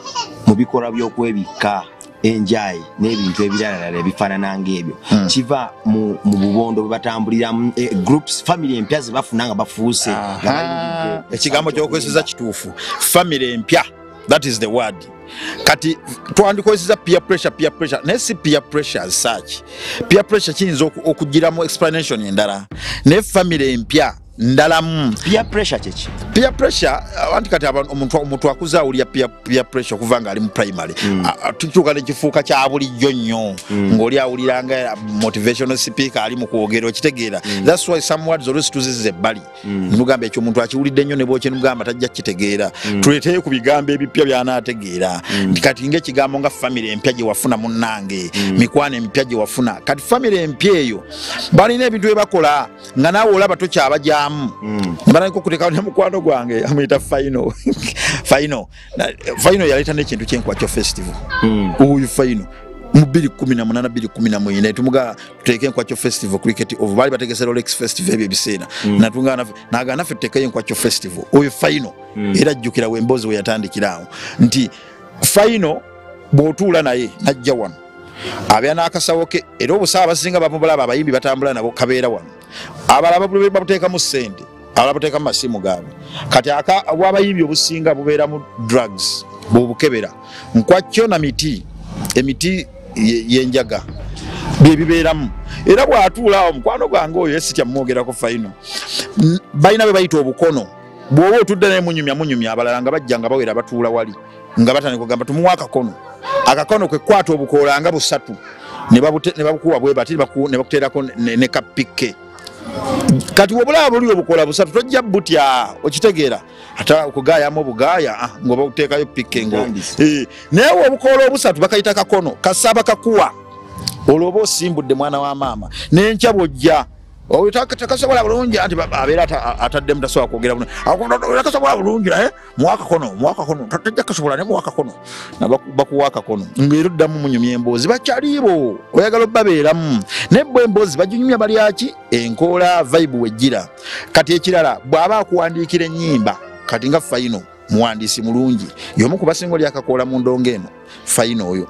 mu bikolwa by'okwebikka enjayi n'ebintu ebirala ebifaanana ng'ebyo kiva mu bubondo bwe batambuliramu groups family empya ze bafuna nga bafuuse ekigambo ky'okozesa kituufu family empya that is the word kati twandikozesa peer pressure naye si peer pressure as such peer pressure kiyinza okugiramu explanation endala naye family empya ndalamu peer pressure chechi peer pressure anti kati omuntu akuza awulira peer pressure okuva nga ali mu primary tukyuka nekifuuka kya bulijjo nnyo ng'oli awuliranga motivational speaker ali mu kwogera okitegeera that's why some words always tuzize ebbali nimugamba ekyo omuntu akiwulidde nnyo ne bwokye nimugamba tajja kukitegeera tuleeteyo ku bigambo ebipya by'anaategeera kati ng'ekigambo nga family empya gye wafuna munnange mikwano empya gye wafuna kati family empya eyo balina ebintu bye bakola nga naawe olaba tokyabajyamu nibanako kutekawo ne mukwano gwange amuyita final yaleeta n'ekintu kyenkwacyo festival oyo final mu 2018 2019 tumuga tuteeke enkwacyo festival cricket of bali bategese Rolex festival ebyo ebiseera naga naffe tuteekayo enkwacyo festival oyo final era jjukira wembozi we yatandikirawo nti final bw'otuula naye najja wano abya n'akasawo ke era obusaaba basinga bamubulaba abayimbi batambula nabo kabeera wano abalaba babuteeka mu ssente abalaba bateeka mu masimu gaabwe kati bw'abayimbi obusinga bubeera mu drugs bw'obukebera nkwacyo na emiti yenjaga bye bibeeramu era bw'atuulaawo mukwano gwange oyo esitya mumwogerako fayino balina be bayita obukono bw'oba otudde naye munyumya abalala nga bajja nga bawera batuula wali nga batandika kugamba tumuwa akakono kwe kwata obukoola nga busatu ne babukuwa bwe bati ne bakuteerako ne kapike kati wobulaba buli obukoola busatu tojja butya okitegeera ata okugaayamu obugaaya ng'oba okuteekayo pike naye obukoola obusatu bakayita kakono kasaba kakuwa olwo oba osimbudde mwana wa maama n'enkya bw'ojja takasobola bulungi anti abeera ataddemu tasobola kwogera takasobola bulungi muwakakono tajja kasobola ne muwakakono bakuwa akakono ng'era oddamu munyumya emboozi bakyaliibo oyagala obbabeeramu naye bwe emboozi baginyumya balyaki enkoola vibe wejjira kati ekirala bw'aba akuwandiikira ennyimba kati nga fayino muwandiisi mulungi y'omu ku basinga oli akakoola mu ndongo eno fayino oyo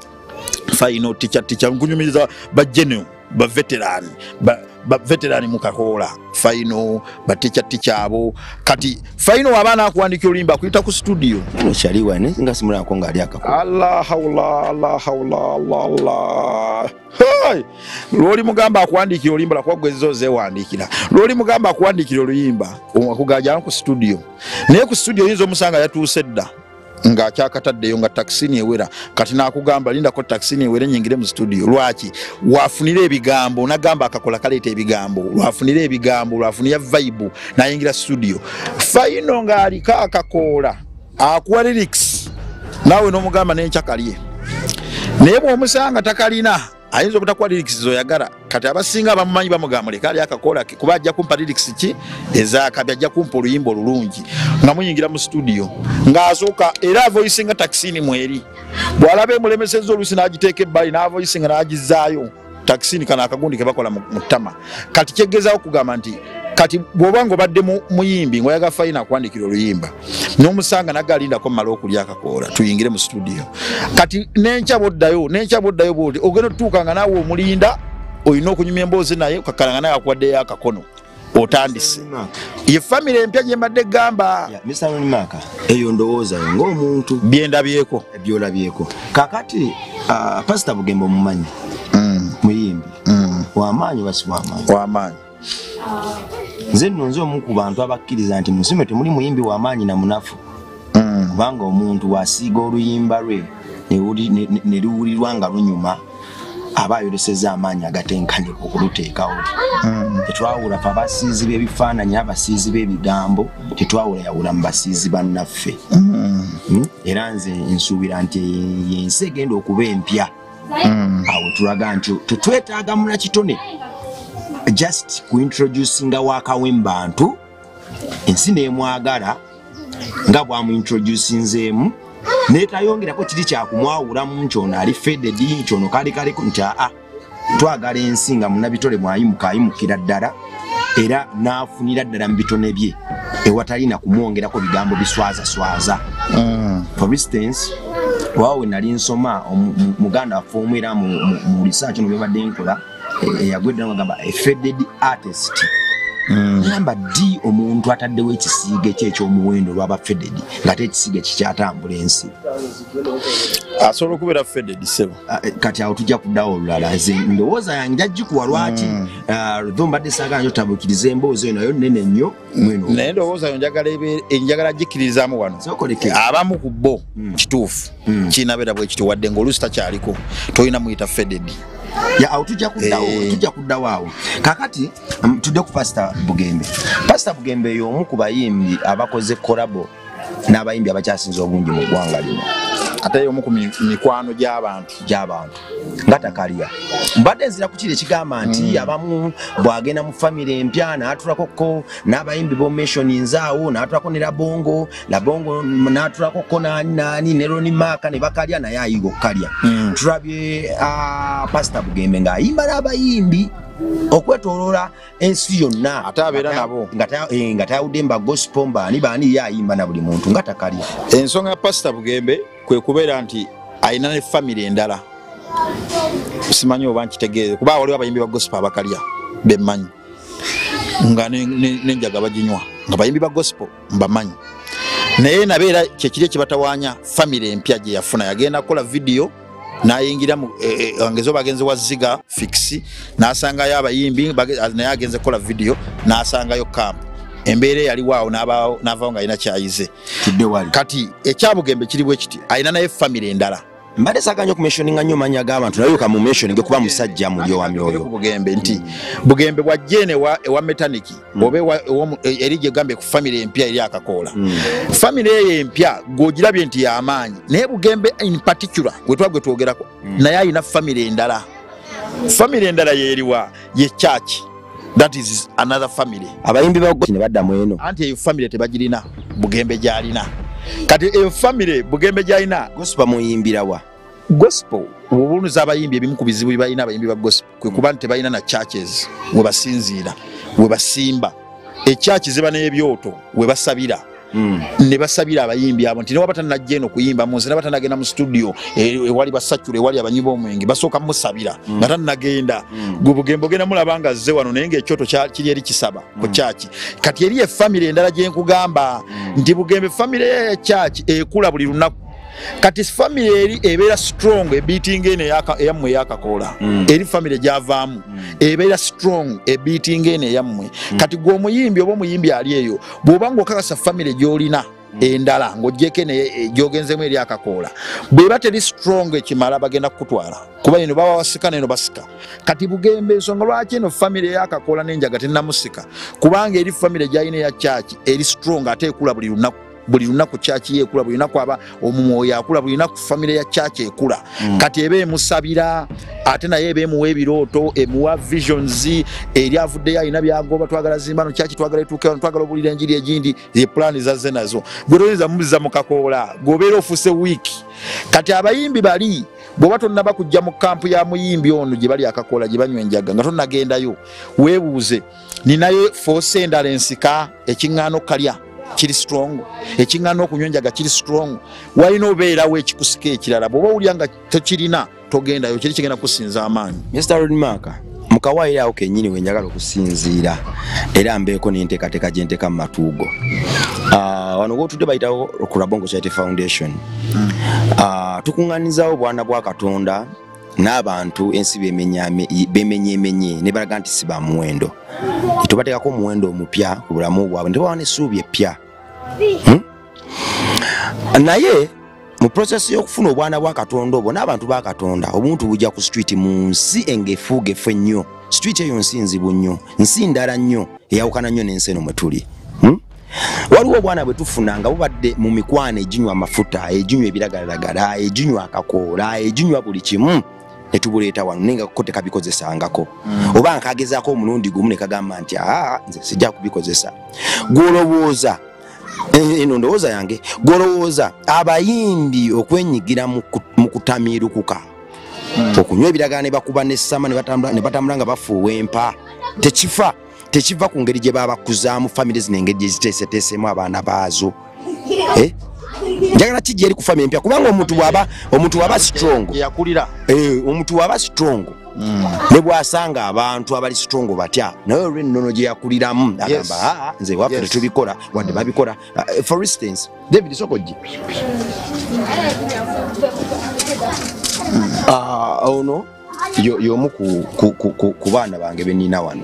fayino tica nkunyumiriza bajenero veterani mukakoola fayino batica abo kati fayino abaana akuwandikira olimba akuyita ku studio nokyaliwa nga simulako nga ali akakoola Allah lwoli mugamba akuwandikira olimba lakwagwezeza ozewandikira lwoli mugamba akuwandikira oluyimba akugajana ku studio naye ku studio yinza omusanga yatuuse dda nga kyakataddeyo nga takisini ewera kati nakugamba lindako takisini ewere nyingire mu studio lwaki wafunira ebigambo nagamba akakola kaleeta ebigambo lwafunira ebigambo lwafunira vibe nayingira studio faino nga aliko akakola akuwa lyrics nawe n'omugamba n'enkyakaliye naye bw'omusanga takalina ayinza obutakuwa lyrics zoyagala kati abasinga bamumanyi bamugamba leka ali akakola kuba ajja kumpa lyrics ki ezakabi ajja kumpa oluyimba olulungi nga muyingira mu studio ng'asooka era avoicinga takisini mweri bw'alaba emulemesezza oluusi n'agiteeka ebbali n'avoicinga n'agizaayo takisini kana akagundi ke bakola mu ttama kati kyeggezaho kugamba nti kati bw'obanga obadde muyimbi ng'oyaga fayina akuwandikira oluyimba n'omusanga nagalindako mmala okulya akakola tuyingire mu studio kati n'enkya bw'oddayo bw'oti ogenda otutuuka nga naawe omulinda olina okunyumya emboozi naye okakala nga naye akuwaddeyo akakono otandise ye famire empya gye mbadde gamba Mr. Ronnie Maka eyo ndowoozayo ng'omuntu byendabyeeko ebyolabyeko kakati Pastor Bugembe omumanyi muyimbi w'amaanyi oba si w'amaanyi nze nno nze omu ku bantu abakkiriza nti musime temuli muyimbi w'amaanyi na munafu kubanga omuntu wasiiga oluyimba lwe ne luwulirwa nga lunyuma aba ayolesezza amaanyi agatenkanye okuluteekawo tetwawula fe abasiizi b'ebifaananyi abasiizi b'ebigambo tetwawula yawula mu basiizi bannaffe era nze nsuubira nti yensi egenda okuba empya awo tulaga nti tetwetaaga munakitone just kuintroducinga wakawemba bantu ensi neemwagala nga bwamuintroducinzeemu netayongerako kiri kyakumwawulamu nkyono ali feded kyono kalikaliko nti twagala ensi nga munabitole mwayimuka ayimukira ddala era n'afunira ddala mu bitone bye ewatalina kumwongerako bigambo biswazaswaza for instance waawe nali nsoma muganda waffe omu era mu research no byebadde nkola eyagwedde ngamba a faded artist namba D omuntu ataddewo ekisiige kye ekyomuwendo lwaba faded ngate ekisiige kikyatambula ensi asobola okubeera faded sebo kati awo tujja kuddawo olulala nze ndowooza yange jagikuwa lwaki dho mbadde saagala nyo tabukiriza emboozi eyo nayo nnene nnyo naye ndowooza yo njagala gikkiririzaamu wano abamu ku bo kituufu kinabeera bwe kiti wadde ng'oluusi takyaliko tolina muyita faded ya awo tujja kuddawo awo kakati tudde ku Pastor Bugembe. Pastor Bugembe y'omu ku bayimbi abakoze kolabo n'abayimbi abakyasinze obungi mu ggwanga lino ate y'omu ku mikwano gy'abantu nga takalya mbadde nzira ku kiri ekigamba nti abamu bw'agenda mu famire empya n'atulakoko n'abayimbi b'omentioninze awo n'atulako ne Rabongo n'atulakoko nani ne Ronnie Maka ne bakalya naye ayiga okukalya tulabye Pastor Bugembe ng'ayimba n'abayimbi okwetoloola ensi yonna ate abeera nabo nga tayawudde mba gospel baani yayimba na buli muntu nga takalya ensonga ya Pastor Bugembe kwe kubeera nti ayina ne famire endala simanyi oba nkitegeeze kuba waliwo abayimbi ba gospel abakalya bemmanyi nga nenjaga baginywa nga bayimbi ba gospel mbamanyi naye nabeera kyekiri ekibatawaanya famire empya gye yafuna yagenda kukola video nayingira angezo bagenze waziga fixi nasangayo abayimbi naye agenze kukola video nasangayo camp embeere yali waawo n'avaawo nga alina kyayize kati ekyabugembe kiri bwe kiti alina naye famire endala mbadde saaganya okumentioninga nnyo mannya g'abantu naye ka mu mentioning kuba musajja mulyo wa myoyo Bugembe nti Bugembe bwajjene ewa metaniki oba eri gye gambe ku famire empya eri akakoola famire eyo empya gw'ogirabye nti y'amaanyi naye Bugembe in particular gwe twogerako naye alina famire endala yeeriwa ye church that is another family abayimbi ne baddamu eno anti eyo famire tebagirina Bugembe gy'alina kati eyo famire Bugembe gy'alina gospel muyimbirawa gospel obunuza abayimbi ebimu ku bizibu balina abayimbi ba gospel kwe kuba nti balina na churches we basinziira we basimba church ziba n'ebyoto we basabira ne basabira abayimbi abo nti ne wabata najjeno kuyimba munsi ne batana genda mu studio ewali basacule ewali abanyiba omwenge basooka musabira nga tanagenda Bugembe ogenda mulabanga zze wano naye ng'ekyoto kiri eri kisaba ku church kati eri family endala gye nkugamba nti Bugembe family ya church ekula buli lunaku kati family eri ebeera strong beating ene yammwe yakakoola eri family gyavaamu ebeera strong beating ene yammwe kati gwe omuyimbi oba omuyimbi ali eyo bw'obanga okakasa family gy'olina endala ng'ogyeko ne gy'ogenzemu eri akakoola bw'eba teri strong ekimala bagenda kukutwala kuba eno baba basika neno basika kati bugembe ensonga lwaki eno famire ey'akakoola n'enjaga tennamusika kubanga eri famire gy'alina eya chachi eri strong ate ekula buli lunaku chachi yekula buli lunaku aba omumwoyo akula buli lunaku famire ya chachi ekula kati eba emusabira ate naye eba emuwa ebirooto emuwa visions eri avuddeyo alina byagoba twagala zimbano chachi twagala etuukewo twagala obulira enjiri egindi ye pulaani zazze nazo gwe toyinza mubiza mu kakoola g'obeera ofuuse wiiki kati abayimbi bali bw'oba tonnaba kujja mu kampu ya muyimbi ono gye bali akakoola gye banywa enjaga nga tonnagendayo weebuuze ninayo foose endala ensika ekiŋŋaano kalya kiri strong ekiŋŋaano okunywa enjaga kiri strong walina obeerawo ekikusika ekirala bw'oba owulira nga tokirina togendayo kiri kigenda kusinza amaanyi. Mr. Ronnie Maka mukawaayirawo kennyini we njagala okusinziira era mbeeko n'enteekateeka gye nteeka mu matuugo wano gw'otudde bayitawo ku Rabongo Charity Foundation tukuŋŋaanyizawo obwana bwa Katonda n'abantu ensi bemenyeemenye ne balaga nti si ba muwendo tubateekako omuwendo omupya ku bulamu bwabwe ntebawa n'essuubi eppya naye mu prosesi y'okufuna obwana bwa Katonda obwo n'abantu ba Katonda obuntu bujja ku street mu nsi engefuugefu ennyo street eyo nsi nzibu nnyo nsi ndala nnyo eyawukana nnyo n'ensi eno mwe tuli waliwo obwana bwe tufuna nga bubadde mu mikwano eginywa amafuta eginywa ebiragalalagala eginywa akakoola eginywa buli kimu ne tubuleeta wano naye nga ko tekabikozesangako oba nkagezaako omulundi gumu ne kagamba nti nze sijja kubikozesa gw'olowooza eno ndowooza yange gw'olowooza abayimbi okwenyigira mu kutamiirukuka okunywa ebiragala ne bakuba n'essama ne batambula nga bafuuwa empa tekiva ku ngeri gye babakuzaamu famire zino engeri gye ziteeseteesemu abaana baazo njagala kijja eri ku famire empya kubanga omuntu bw'aba strong omuntu bw'aba strong ne bw'asanga abantu abali strong batya naye olw'ennono gye yakuliramu agamba nze waffe tetubikola wadde babikola for instance David Sokojji ono y'omu ku baana bange benina wano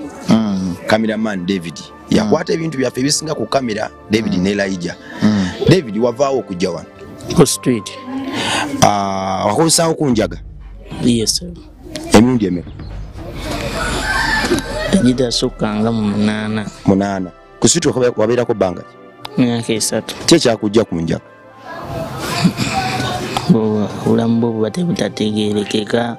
cameraman David yakwata ebintu byaffe ebisinga ku kamera David ne Elijah David wavaawo okujja wano ku street wakozesaawo kunjaga yes sir emirundi emeka egitasukanga mu munaana ku street wabeerako bbanga myaka 3 ki ekyakujja ku njaga obulamu bwo buba tebutategeerekeka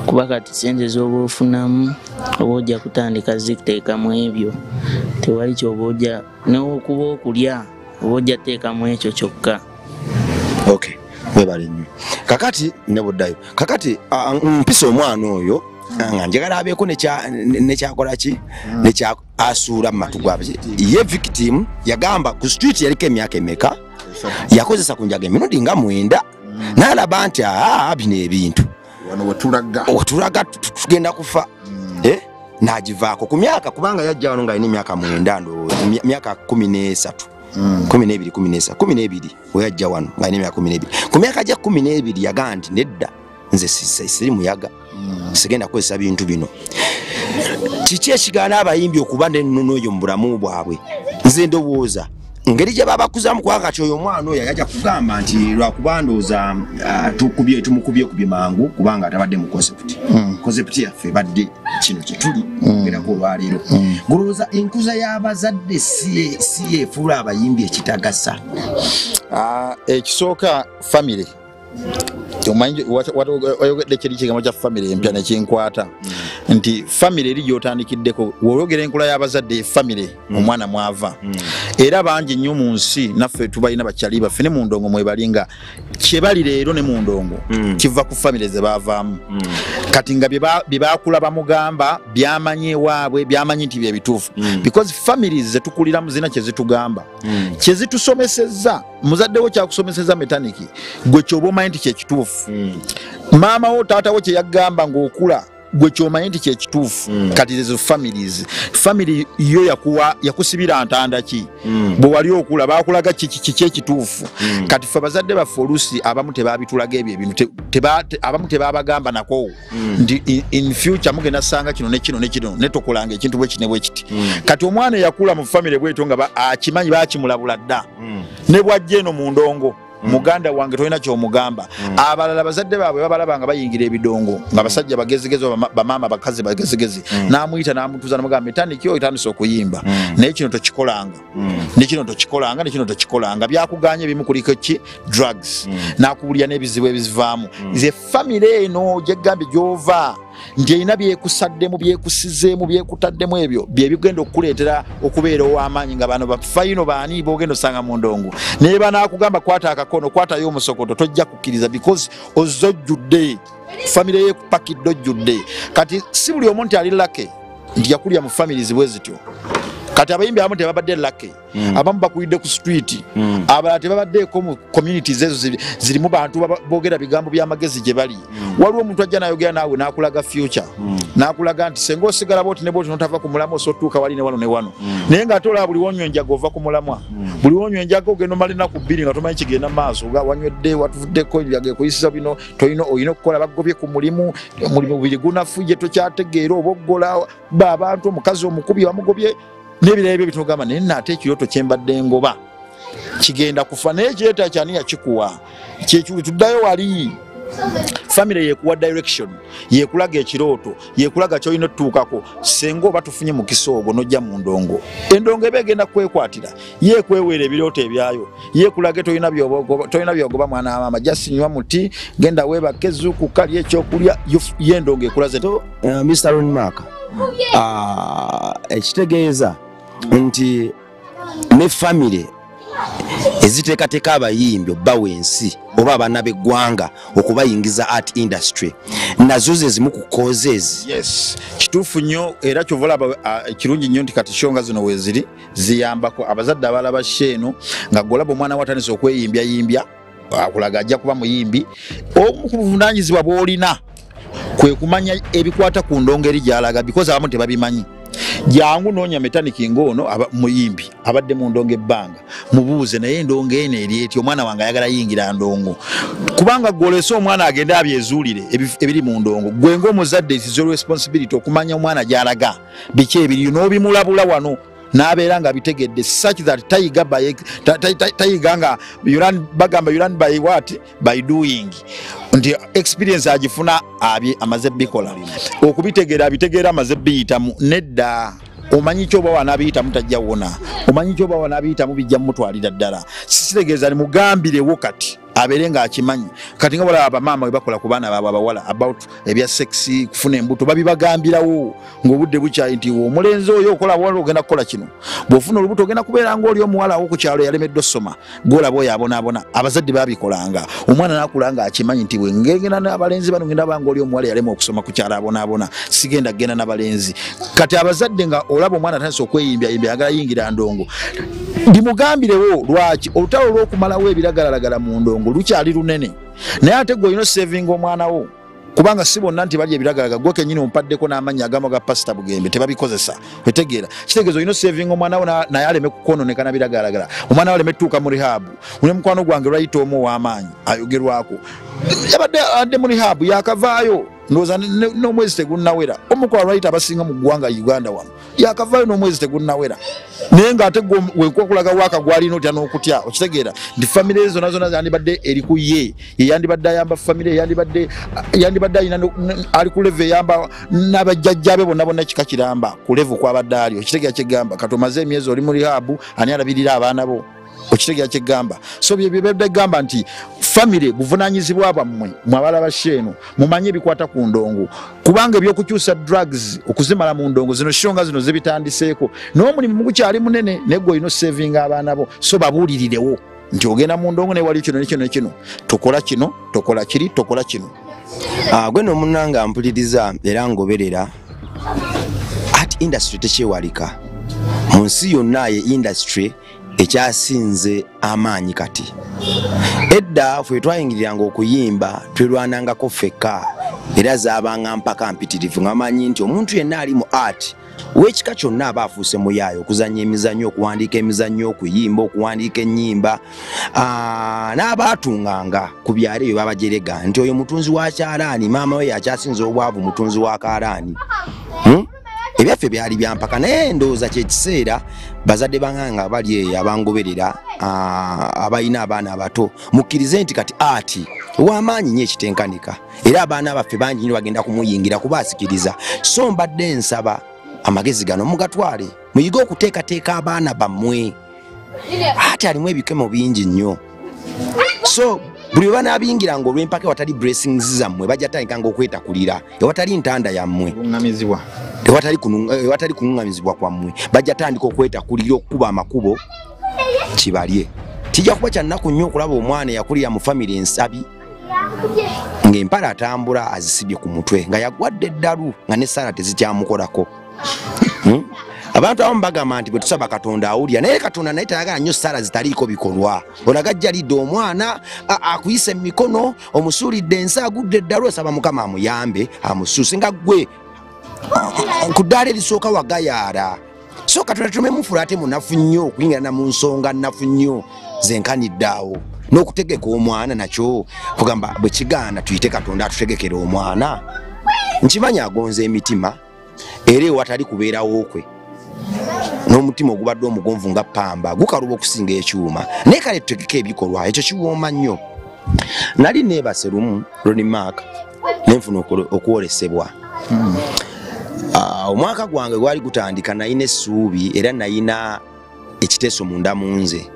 kuba kati sente z'oba ofunamu oba ojja kutandika zikuteekamu ebyo tewali kyoba ojja n'okuba okulya oba ojja teekamu ekyo kyokka. Okay webale nnyo kakati ne buddayo kakati mpisa omwana oyo nga njagala abeeko nekyakola ki asuula mu matu gwabe ye victim yagamba ku street yaliko emyaka emeka yakozesa ku njaga emirundi nga 9 n'alaba nti bino ebintu wetulaga tugenda kufa n'agivaako ku myaka kubanga yajja wano nga alina emyaka 9 ndowooza myaka 13 12 weyajja wano nga alina emyaka 12 ku myaka gya 12 yagaa nti nedda nze siri muyaga sigenda kukozesa bintu bino kiki ekigaana abayimbi okuba n'ennono eyo mu bulamu bwabwe nze ndowooza ngeri gye babakuzaamu kubanga kati oyo omwana oyo yajja kugamba nti lwakuba ndowooza tumukubye mangu kubanga atabadde mu concept yaffe badde kino kye tuli ogerako olwaleero ngolowooza enkuza y'abazadde si efuula abayimbi ekitagasa ekisooka famire oyogedde kiri kigambo kya famire empya nekinkwata nti famire eri gyotandikiddeko woyogera enkula y'abazadde famire omwana mwava era bangi nnyo mu nsi naffe tubalina bakyali baffe ne mu ndongo mwebalinga kyebali leero ne mu ndongo kiva ku famire ze baavaamu kati nga bye baakula bamugamba byamanyi ewaabwe byamanyi nti byebituufu because families zetukuliramu zina kyezitugamba kyezitusomesezza muzadde wo kyakusomeseza metaniki gwe kyoba omanyi nti kyekituufu maama wo taata wo kyeyagamba ng'okula gwe kyomanyi nti kyekituufu kati ezo family yo yakusibira ntanda ki bwe wali okula bakulaga kiki ekituufu kati ffe abazadde baffe oluusi abamu tebabitulaga ebyo ebintu abamu tebabagamba nako nti in future mugenda sanga kino nekino netokolanga ekintu bwe kine bwe kiti kati omwana yakula mu family bweto nga akimanyi bakimulabula dda ne bwajja eno mu ndongo muganda wange tolina kyomugamba abalala bazadde baabwe babalabanga bayingira ebidongo nga basajja bagezigezi bamama bakazi bagezigezi namuyita namutuuza namugamba etandikyo etandise okuyimba naye kino tokikolanga nekino tokikolanga byakuganya ebimu kuliko ki drugs nakubulya n'ebizibu ebizivaamu ze family eno gyegambye gyova nti erina byekusaddemu byekusizeemu byekutaddemu ebyo byebigenda okukuleetera okubeera ow'amaanyi nga bano bafayino baani boogenda osanga mu ndongo naye banakugamba kwata akakono kwatayo omusokoto tojja kukkiriza because ozojjudde famire yekupakidde ojjudde kati si buli omu nti ali lake nti yakulya mu families bwe zityo kati abayimbi abamu tebabadde lake abamu bakulidde ku street abalala tebabaddeeko mu communities ezo zirimu bantu boogera bigambo by'amagezi gye bali waliwo omuntu ajja nayogera naawe nakulaga future nakulaga nti senga osigala booti ne booti notava ku mulamwa osotuuka wali ne wano ne wano naye ng'ate olaba buli wonywa enjaga ova ku mulamwa buli wonywa enjaga ogenda omala ennaku bbiri nga tomanyi kigenda maaso wanywedde watuvuddeko ebyaga ekuyisiza bino olina okukola bagobye ku mulimu biri gunafuje tokyategeera oba oggola abantu omukazi omukubi wamugobye n'ebirala ebyo bitugamba naye naate ekirooto kyembadde ngoba kigenda kufa naye ekireeta kyani yakikuwa kyekuli tuddayo wali family yekuwa direction yekulaga ekirooto yekulaga kyolina otutuukako senga oba tufunye mukisa ogwo nojja mu ndongo endongo eba egenda kwekwatira yekweweera ebirooto ebyayo yekulaga tolina byogoba mwana wamaama jasinywa muti genda weebake ezuuku kalya ekyokulya yendongo ekulaze Mr. Ronnie Mark ekitegeeza nti ne family eziteekateeka abayimbi obbawa ensi oba abaana b'eggwanga okubayingiza art industry nazo ze zimu ku causes. Yes, kituufu nnyo era kyova olaba ekirungi nnyo nti kati shonga zino weeziri ziyambako abazadde abalaba sheeno nga golaba omwana watandise okweyimbyayimbya akulaga ajja kuba muyimbi omu ku buvunaanyizibwa bw'olina kwe kumanya ebikwata ku ndongo eri gy'alaga because abamu tebabimanyi jangu noonya metaniki ng'ono muyimbi abadde mu ndongo ebbanga mubuuze naye endongo eno eri eti omwana wange ayagala yingira ndongo kubanga gwolese omwana agende abyezuulire ebiri mu ndongo gwe ng'omuzadde it is your responsibility okumanya omwana gy'alaga biki ebiri n'obimulabula wano n'abeera nga bitegedde such that tayiga nga bagamba you learn by what by doing nti experience agifuna amaze bikola okubitegeera bitegeera amaze biyitamu nedda omanyi kyoba wanabiyitamu tajja wona omanyi kyoba wanabiyitamu bijja mutwalira ddala sitegeeza ni mugambirewo kati abeere ng'akimanyi kati nga balaba bamaama we bakola ku baana baabwe abawala about ebya sexy kufuna embuto babibagambirawo ng'obudde bukyayi nti omulenzi oyo okola bwala ogenda kukola kino bw'ofuna olubuto ogenda kubeera ng'oli omuwala wo ku kyalo yalemeddwe ossoma gwolaba oyo abonaabona abazadde babikolanga omwana n'akula ng'akimanyi nti bwe ngenda n'abalenzi bano ngenda banga oli omuwala yalema okusoma ku kyalo abonaabona sigenda genda n'abalenzi kati abazadde nga olaba omwana atandise okweyimbyayimba ayagala yingira ndongo ndimugambirewo lwaki olutalo lw'okumalawo ebiragalalagala mu ndongo lukyali lunene naye ate gwe olina saving omwana wo kubanga si bonna nti bali ebiragalaga gwe kennyini ompaddeko n'amannya agamu ga pasita bugembe tebabikozesa wetegeera kitegeeza olina saving omwana wo naye aleme kukononeka na biragalagala omwana wo aleme tuuka mu rihabu une mukwano gwange lwayita omu ow'amaanyi ayogerwako yabadde adde mu rihabu yakavaayo ndowooza n'omwezi tegunnawera omukola lwayita abasinga mu ggwanga Uganda wano yakavaayo n'omwezi tegunnawera naye ng'ate wenkukulaga waaka gwalina otya n'okutya okitegeera nti famire zonna zonna yandibadde eri ku ye yandibadde ayamba famire yandibadde alina ali ku level eyamba n'abajjajjabe bonna bonna kika kiramba ku level kwabadde ali okitegeera kyegamba kati omaze emyezi oli mu rihabu ani alabirira abaana bo okitegeera kyegamba so byebedde gamba nti family buvunaanyizibwa bwammwe mwabala basheeno mumanye ebikwata ku ndongo kubanga ebyokukyusa drugs okuzimala mu ndongo zino shonga zino zibitandiseeko n'omulimu mugukyali munene negwe olina saving abaana bo so babuulirirewo nti ogenda mu ndongo naye wali kino nekino nekino tokola kino tokola kiri tokola kino gwe n'omunnanga mpuliriza era ngoberera art industry tekyewalika mu nsi yonna ye industry ekyasinze amaanyi kati edda fwe twayingiriranga okuyimba twelwanangako fekka era zaabanga mpaka mpitirivu ng'amanyi nti omuntu yenna ali mu art w'ekika kyonna aba afuuse muyaayo okuzannya emizannyo okuwandiika emizannyo okuyimba okuwandiika ennyimba n'abaatunganga ku byalo ebyo babajerega nti oyo mutunzi wa kyalaani maama we yakyasinza obwavu mutunzi wa kaalaani. Ebyaffe byali byampaka naye ndowooza kyekiseera bazadde banganga bali eyo abangoberera abalina abaana abato mukkirize nti kati ati w'amaanyi nnyo ekitenkanika era abaana baffe bangi nnyo bagenda kumuyingira kuba asikiriza. So mbadde nsaba amagezi gano mugatwale muyige okuteekateeka abaana bammwe ate alimu ebikemo bingi nnyo. So buli banaabiyingiranga olw'empaka ewatali blessings zammwe bajja tandikanga okwetakulira ewatali ntanda yammwe ewatali kuŋŋamizibwa kwammwe bajja tandika okwetakulira okukuba amakubo kibalye. Kijja kuba kyannaku nnyo okulaba omwana eyakulira mu famire ensabi ng'empala atambula azisibye ku mutwe nga yagwadde eddalu nga ne Sara tezikyamukolako. Abantu abamu bagamba nti bwe tusaba Katonda awulira naye Katonda naye tayagala nnyo Sara zitaliiko bikolwa. Olagajjalidde omwana akuyise emikono omusuulidde ensi agudde eddalu osaba Mukama amuyambe amusuuse nga ggwe ku ddaala erisooka wagayaala. So Katonda tumemufula ate munafu nnyo okuyingirana mu nsonga nnafu nnyo zenkanidde awo n'okutegeka omwana nakyo kugamba bwe kigaana tuyite Katonda atutegekera omwana. Nkimanyi agonza emitima era ewatali kubeerawo kwe n'omutima ogubadde omugonvu nga ppamba gukaluba okusinga ekyuma naye kale tutegeka ebikolwa ekyo kiwooma nnyo. Nali neebase lumu Ronnie Mark nenfuna okwolesebwa. Omwaka gwange gwali gutandika nayina essuubi era nayina ekiteeso munda mu nze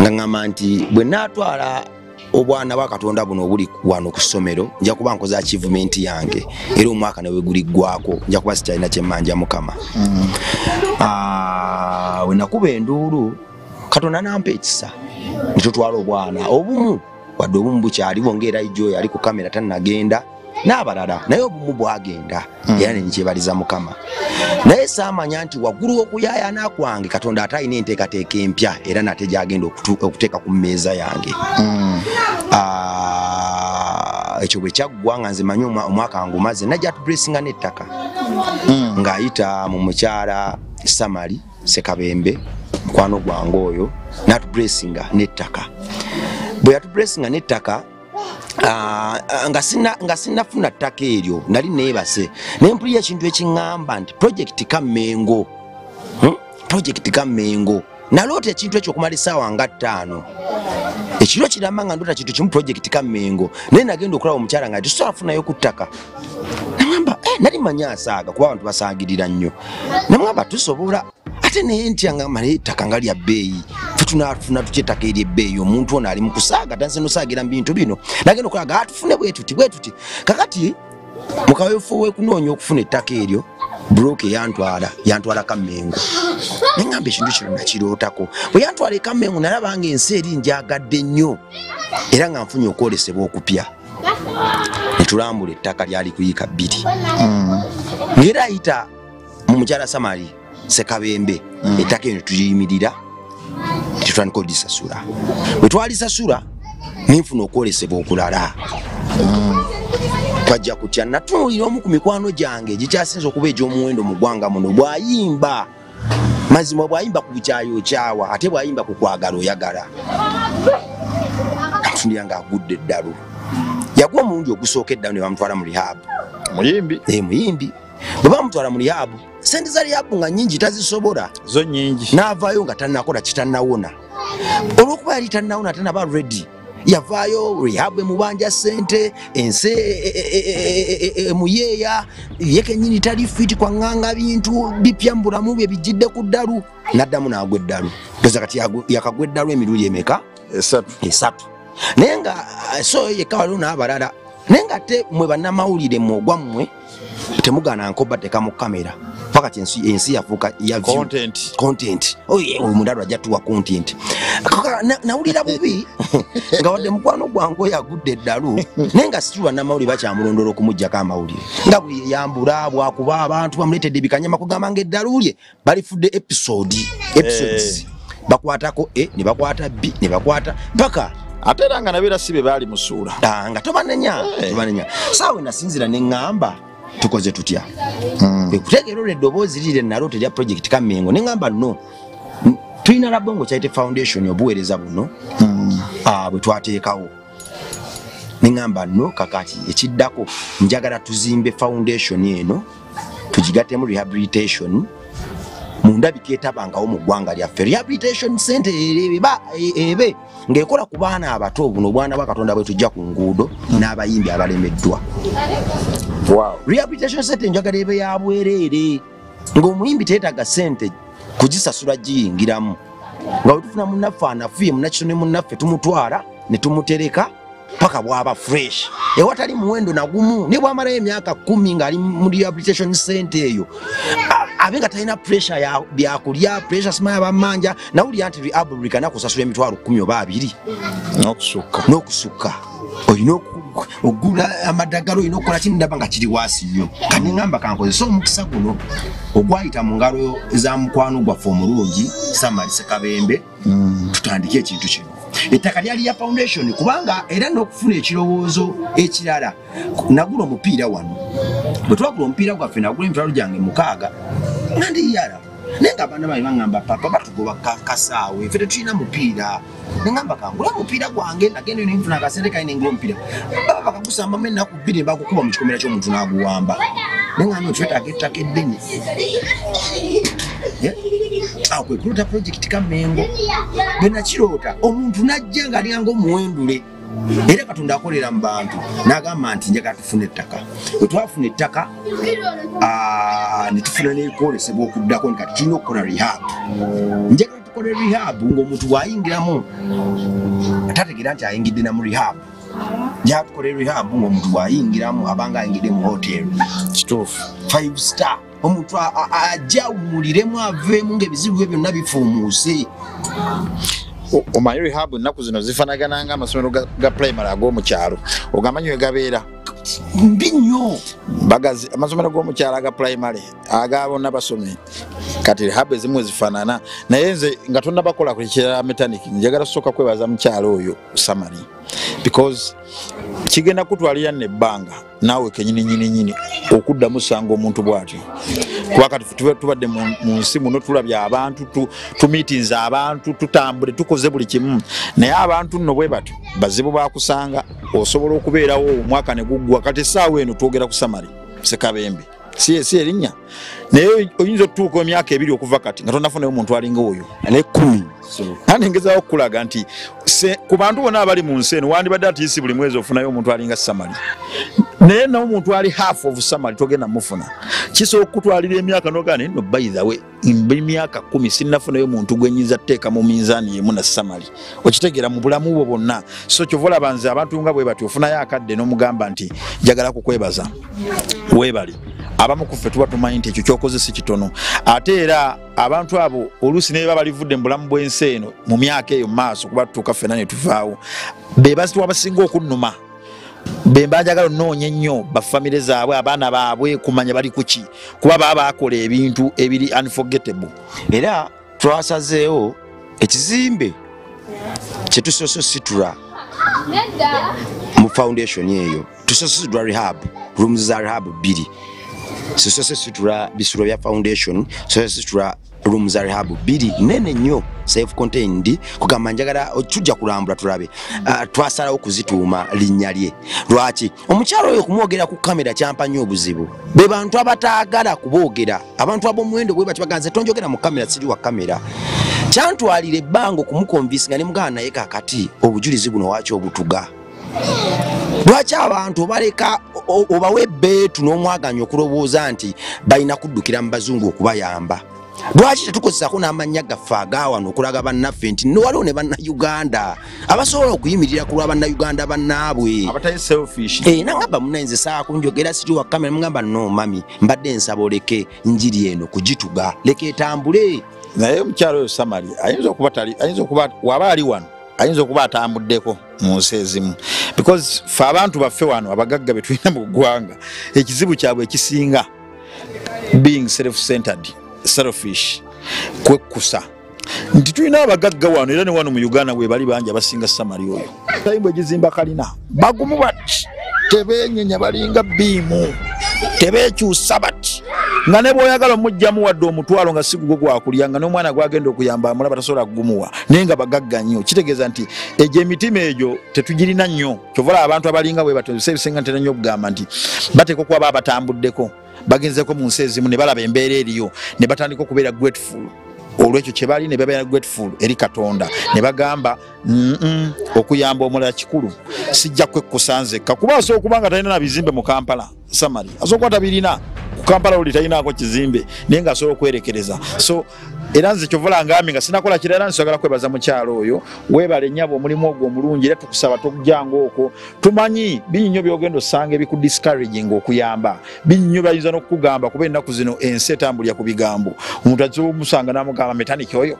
nga ŋŋamba nti bwe naatwala obwana bwa Katonda buno obuli wano ku ssomero nja kuba nkoze achievement yange era omwaka nawe guliggwako nja kuba sikyalina kyemmanja Mukama. We nakuba enduulu Katonda nampa ekisa nitutwala obwana obumu wadde obumu bukyaliwo ng'era ijjo yali ku kamera tannagenda n'abalala naye obumu bwagenda era nenkyebaliza Mukama. Naye saamanya nti waggulu w'okuyaayana kwange Katonda ate alina enteekateeka empya era nate gyagenda okuteeka ku mmeeza yange. Ekyo bwe kyaggwa nga nze manyi omwaka ngumaze najja atubulesinga n'ettaka ng'ayita mu mukyala Samali Sekabembe mukwano gwange oyo n'atubulesinga n'ettaka. Bwe yatubulesinga n'ettaka nga sinnafuna ttaka eryo nali neebase naye mpulira ekintu ekiŋŋamba nti projekiti Kamengo naloota ekintu ekyo okumala essaawa nga 5 ekiro kiramba nga ndoota kintu kimu projekiti Kamengo naye nagenda okulaba omukyala nga tusobola kufunayo ku ttaka. Namugamba nali manyi asaaga kuba abantu basaagirira nnyo. Namugamba tusobola ate naye ntya ngamba naye ettaka nga lya bbeeyi tunafuna tutya ettaka ery'ebbeeyi omuntu ono ali mu kusaaga tanse nosaagira mu bintu bino nagenda okulaga atufune bwe tuti kakati mu kaweefube w'okunoonya okufuna ettaka eryo buloke yantwala Kamengo. Neŋŋamba ekintu kino nakirootako bwe yantwala e Kamengo nalaba nga ensi eri njagadde nnyo era nga nfunye okwolesebwa okupya. Netulambula ettaka lyali kuyiika 2 ng'era ayita mu mukyala Samali Sekabembe ettaka eryo tuliyimirira tutandika olisasula. Bwe twalisasula nenfuna okwolesebwa okulala. Twajja kutya natunuulira omu ku mikwano gyange gikyasinza okuba egy'omuwendo mu ggwanga muno bw'ayimba mazima bw'ayimba ku bukyayokyawa ate bw'ayimba ku kwagala oyagala. Namutunulira ng'agudde eddalu yagwa omulundi ogusooka eddalu ne bamutwala mu rehab. Muyimbi bwe bamutwala mu rehab sente za rehab nga nnyingi tazisobola zo nnyingi n'avaayo nga tannakola kitannawona olw'okuba yali tannawona tannaba ready yavaayo rehab emubanja sente ensi emuyeeya ye kennyini tali fiti kwaŋŋanga bintu bipya mu bulamu bye bijjidde ku ddalu n'addamu n'agwa eddalu ndoza kati yakagwa eddalu emirundi emeka 3 naye nga so yekka waliwo n'abalala naye nga ate mwe bannamawulire mwogwammwe temugaana nkoba teka mu kamera paka ensi yafuuka ya content omudalo ajja tuwa content nawulira bubi nga wadde mukwano gwange oyo agudde eddalu naye nga situlwa namawulire bakyamulondola okumuggyako amawulire nga bwe yambula bwakuba abantu bamuleetedde ebikanyama kugamba nga eddalu lye balifudde episodes bakwatako ne bakwata B ne bakwata paka ate era nga nabeera si be baali musuula nga tobanenya saawe nasinzira ne ŋŋamba tukoze tutya ekutegeera olwo eddoboozi lire nalo terya project Kamengo ne ŋŋamba no tulina Rabongo Charity Foundation obuweereza buno bwe twateekawo ne ŋŋamba no kakati ekiddako njagala tuzimbe foundation eno tugigattemu rehabilitation mundabika etabangawo mu ggwanga lyaffe rehabilitation center ebe ng'ekola ku baana abato buno obwana bwa Katonda bwe tujja ku nguudo n'abayimbi abalemeddwa. Rehabilitation center njagala ebe ya bwereere ng'omuyimbi teetaaga ssente kugisasula giyingiramu nga bwe tufuna munnaffe anafuye munnakitone munnaffe tumutwala ne tumutereka paka bwaba fresh ewatali muwendo na gumu ne bwamalayo emyaka 10 ng'ali mu rehabilitation center eyo abenga talina pressure ya byakulya pressure simaya bamanja nawuli anti rehabilitation nakusasula emitwalo 10 oba 2 n'okusukka oyina ogula amadagalo oyina okukola kino ndaba nga kiri waasi nnyo kati ŋŋamba kankozesa omukisa guno ogwayita mu ngalo za mukwano gwaffe omulungi Samali Sekabembe tutandike ekintu kino ettaka lyali ya foundation kubanga era n'okufuna ekirowoozo ekirala nagula omupiira wano bwe twagula omupiira gwaffe nagula emitwalo gyange 6 nga ndiyala naye nga abaana bali baŋŋamba papa batugoba kasaawe ffe tetulina mupiira ne ŋŋamba kangula mupiira gwange nagenda eno nfuna akasente kali nengula omupiira baba bakagusambamu ennaku 2 bakukuba mu kikomera ky'omuntu n'aguwamba ne ŋŋamba twetaaga ettaka eddene awo kwe kulota project Kamengo bwe nakiroota omuntu najja ng'alinga omuwendule era Katonda akolera mu bantu n'agamba nti njagala tufuna ettaka bwe twafuna ettaka ne tufuna n'ebikolesebwa okuddako kati tulina okukola rehab njagala tukole rehab ng'omuntu bw'ayingiramu tategeera nti ayingidde na mu rehab njagala tukole rehab ng'omuntu bw'ayingiramu abanga ayingidde mu hotel kituufu 5 star omuntu ajja awummuliremu aveemu ng'ebizibu bye byonna bifuumuuse. Omanyi rehab ennaku zino zifanagana nga amasomero ga primary ag'omu kyalo ogamanyi we gabeera mbi nnyo bagazi amasomero g'omu kyalo aga primary aga bonna basomye kati rehab ezimu zifaanana naye nze nga tonnabakola ku kirala mechanic njagala kusooka kwebaza mukyalo oyo Samali because kigenda kutwalira n'ebbanga naawe kenyini okuddamu sanga omuntu bw'atyo kuba kati tubadde mu nsi muno tulabye abantu tumiitinze abantu tutambule tukoze buli kimu naye abantu nno bwe batyo bazibu bakusanga osobola okubeerawo omwaka ne guggwa kati essaawa eno twogera ku Samali Sekabembe si erinnya naye oyinza okutuuka emyaka 2 okuva kati nga tonnafunayo omuntu alinga oyo ne 10 andi ngezawo okulaga nti ku bantu bonna abali mu nsi eno wandibadde ati si buli mwezi ofunayo omuntu alinga Samali naye n'omuntu ali half of Samali togenda mufuna kisobola okutwalira emyaka n'ogaana nno by the way emyaka 10 sinnafunayo omuntu gwenyinza tteeka mu minzaani yemu na Samali okitegeera mu bulamu bwo bwonna so kyovola banze abantu nga bwe bati ofunayo akadde n'omugamba nti njagala kukwebaza weebali abamu ku ffe tuba tumanyi nti ekyo kyokoze si kitono ate era abantu abo oluusi ne baba balivudde mu bulamu bw'ensi eno mu myaka eyo maaso kuba tutuuka ffenna ne tuvaawo be bazitwa basinga okunnuma be mbanjagala onnoonya ennyo bafamire zaabwe abaana baabwe kumanya bali kuki kuba baba bakola ebintu ebiri unforgettable era twasazeewo ekizimbe kye tusoose situla mu foundation eyo tusoose situla rehab rooms za rehab 2 tusoose situla bisulo bya foundation tusoose situla rooms za rehab 2 nene nnyo self contained kugamba njagala tujja kulambula tulabe twasalawo kuzituuma linnya lye lwaki omukyalo oyo kumwogera ku kamera kyampa nnyo obuzibu be bantu abataagala kuboogera abantu ab'omuwendo bwe bati baganze tonjogera mu kamera siri wa kamera kyantwalira ebbanga okumukonvinsi nga ne mugana naye kakati obujulizi buno waaki obutuga lwaki abantu baleka obawe ebbeetu n'omwaganya okulowooza nti balina kuddukira mu bazungu okubayamba lwaki tetukozesako n'amannya gaffe agaawano okulaga bannaffe nti waliwo ne bannayuganda abasobola okuyimirira ku lwa bannayuganda bannaabwe abatali selfish nangamba munayinze saako njogera siri wa kamera mugamba no mami mbadde nsaba oleke njiri eno kugituga leka etambule naye omukyalo oyo Samali ayinza okuba waba ali wano ayinza okuba atambuddeko mu nsi ezimu because fe abantu baffe wano abagagga be tulina mu ggwanga ekizibu kyabwe ekisinga being self-centered selfish kwekusa nti tulina abagagga wano era ne wano mu Uganda we bali banja basinga Samali oyo tayimbo egizimba kalina bagumu bati tebenyenya balinga biimu tebekyusa bati nga ne bw'oyagala omujjamu wadde omutwalo nga si gugwo gwakulya nga n'omwana gwagenda okuyamba amulaba tasobola kugumuwa naye nga bagagga nnyo kitegeeza nti egyo emitima egyo tetugirina nnyo kyovala abantu abalinga bwe batose ebisenga ntera nnyo okugamba nti bateeka okuba batambuddeko bagenzeko mu nsi ezimu ne balaba embeera eriyo ne batandika okubeera grateful olwekyo kyebali ne babeera grateful eri Katonda ne bagamba okuyamba omulala kikulu sijja kwekkusanzekka kuba asobola okuba nga talina na bizimbe mu Kampala Samali asobola kuba tabirina ku Kampala oli talinaako kizimbe naye nga asobola okwerekereza so era nze kyovala ngambye nga sinakola kirala nsagala kwebaza mukyalo oyo weebale nnyabo omulimu ogwo omulungi era tukusaba tokujanga okwo tumanyi binyinyo byogenda osanga ebikudiscouraging okuyamba binyinyo bayinza n'okukugamba kuba ennaku zino ensi etambulira ku bigambo omuntu asobola omusanga n'amugamba metaniki oyo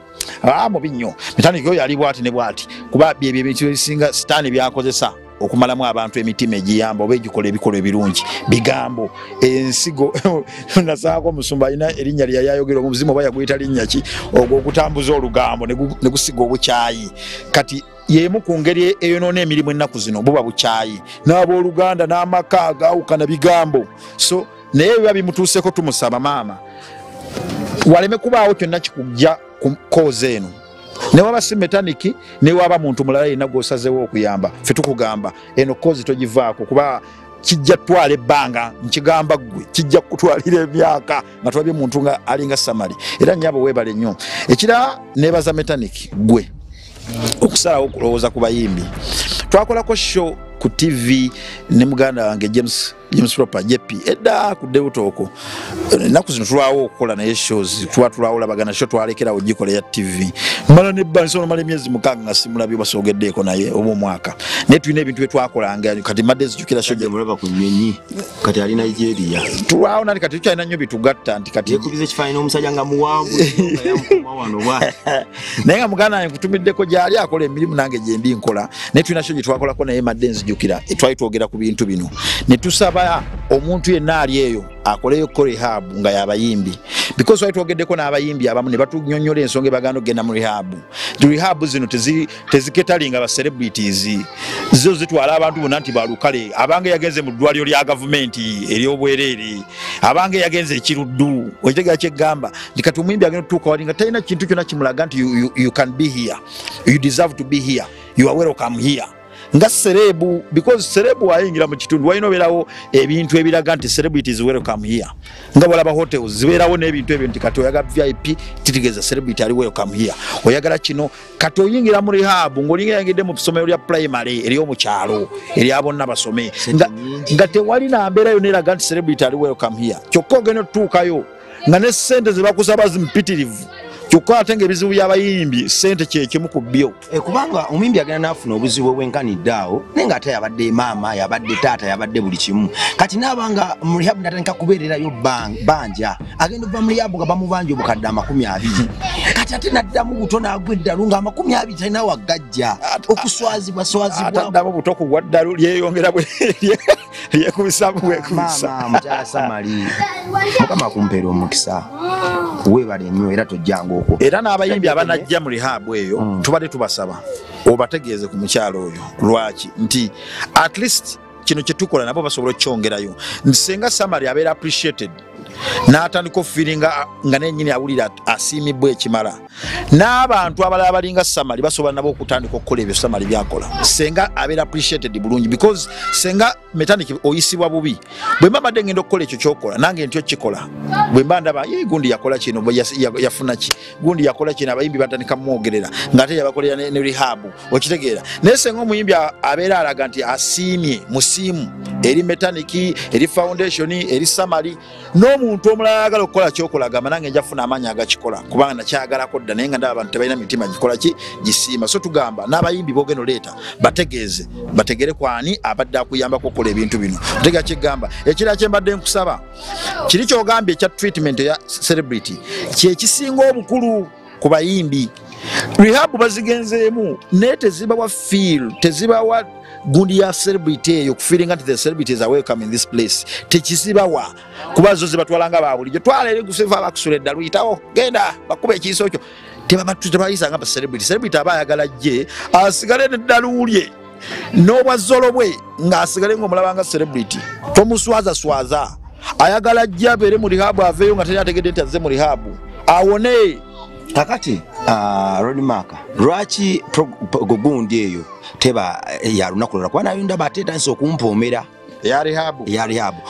mu binnyo metaniki oyo ali bwati ne bwati kuba byebyo ebintu ebisinga sitaani byakozesa okumalamu abantu emitima egiyamba oba egikola ebikolwa ebirungi bigambo ensigo nasaako omusumba alina erinnya lye yayogera omuzimu oba yaguyita linnya ki ogwo okutambuza olugambo ne gusiga obukyayi kati yemu ku ngeri eyonoona emirimu ennaku zino buba bukyayi n'abooluganda n'amaka agaawukana bigambo so naye biba bimutuuseko tumusaba maama waleme kubaawo kyonna kikujja ku kooza eno ne waba si metaniki ne waba muntu mulala yenna gw'osazeewo okuyamba ffe tukugamba eno kozi togivaako kuba kijja twala ebbanga nkigamba ggwe kijja kutwalira emyaka nga twabye muntu nga alinga Samali era nnyabo weebale nnyo ekira neebaza metaniki gwe okusalawo okulowooza ku bayimbi twakolako show ku TV ne muganda wange James Roper jepi edda ku Deutoko naku zino tulwawo okukola naye shows twatulawo labagana show twalekera ogikola ya TV mala ne banso mala emyezi mukanga nga simulabyo basogeddeeko naye omu mwaka ne tulina ebintu byetwakolanga kati madde zijukira show gye mulaba ku nyonyi kati ali Nigeria tulwawo nali kati tukyalina nnyo bitugatta nti kati yekubize kifaanana omusajja nga muwanvu nga yamukoma wano bwa naye nga muganda wange nkutumiddeko gyali akola emirimu nange gye ndi nkola ne tulina show gye twakolako naye madde nzijukira twali twogera ku bintu bino ne tusaba omuntu yenna ali eyo akoleyo rehab nga yabayimbi because wali twogeddeko n'abayimbi abamu ne batunyonnyola ensonga ebaganda okgenda mu rehab zino teziketalinga ba celebrities zo zitwala abantu bonna nti balukale abange yagenze mu ddwaliro lya gavumenti ery'obwereere abange yagenze ekiruddu okitegera kyeggamba nti kati omuyimbi agenda otutuuka wali nga talina kintu kyonna kimulaga nti you can be here, you deserve to be here, you are welcome here nga serebu because serebu ayingira mu kitundu walina obeerawo ebintu ebiraga nti celebrities welcome here nga balaba hotels zibeerawo n'ebintu ebyo nti kati oyaga VIP titegeeza celebrity ali welcome here oyagala kino kati oyingira mu rehab ng'olinga yangidde mu ssomero lya primary ery'omu kyalo eryabonna basome nga tewalina mbeera yonna eraga nti celebrity ali welcome here kyokka ogenda otutuukayo nga ne ssente ze bakusaba zimpitirivu kyokka ate ng'ebizibu by'abayimbi ssente kyekimu ku byo kubanga omuyimbi agenda n'afuna obuzibu obwenkanidde awo naye ng'ate yabadde maama yabadde taata yabadde buli kimu kati n'abanga mu rehab natandika kubeererayo banja agenda okuva mu rehab nga bamubanja obukadde 20 kati ate naddamu buto n'agwa eddalu nga 20 talina wagajja okuswazibwa ataddamu buto ku bwa ddalu lyeyongera lyekubisamu bwekubisa mukyala Samali mukama kumpeera omukisa weebale nnyo era tojjangu era n'abayimbi abanajja mu rehab eyo tubadde tubasaba obategeeze ku mukyalo oyo lwaki nti at least kino kye tukola nabo basobola okukyongerayo nsenga Samali abeera appreciated n'atandika okufiiringa nga nennyini awulira asiimibwa ekimala n'abantu abalala balinga Samali basobola nabo okutandika okukola ebyo Samali byakola senga abeera appreciated bulungi because senga metaniki oyisibwa bubi bwe mba badde ngenda okukola ekyo kyokola nange ntyo kikola bwe mba ndaba gundi yakola kino yafuna ki gundi yakola kino abayimbi batandika mwogerera ng'ate yabakolera ne rehab okitegeera naye senga omuyimbi abeera alaga nti asiimye musiimu eri metaniki eri foundation eri Samali n'omuntu omulala ayagala okukola kyokola gamba nange nja kufuna amaanyi agakikola kubanga nakyagalako dda naye nga ndaba abantu tebalina mitima gikola ki gisiima so tugamba n'abayimbi boogeno leeta bategere kwani abadde akuyambako okukola ebintu bino otegera kyegamba ekirala kye mbadde nkusaba kiri kyogambye ekya treatment ya celebrity kyekisinga obukulu ku bayimbi rehab bazigenzeemu naye tezibawa feel tezibawa gundi ya celebrity eyo kufiringa nti the celebrities are welcome in this place tekizibawa kuba zo zibatwalanga babulijjo twala eri kusiva bakusula eddalu yitawo genda bakuba ekiiso kyo tebayisa nga celebrity aba ayagala jje asigale n'eddalu lye n'obwazzolo bwe ng'asigale ng'omulaba nga celebrity tomuswaza ayagala jje abeere mu rihabu aveeyo nga teri ategedde nti azze mu rihabu awone. Kakati Ronnie Maka lwaki gundi eyo teba ya lunaku lwala kuba nayo ndaba ate etandise okumpoomera ya rihabu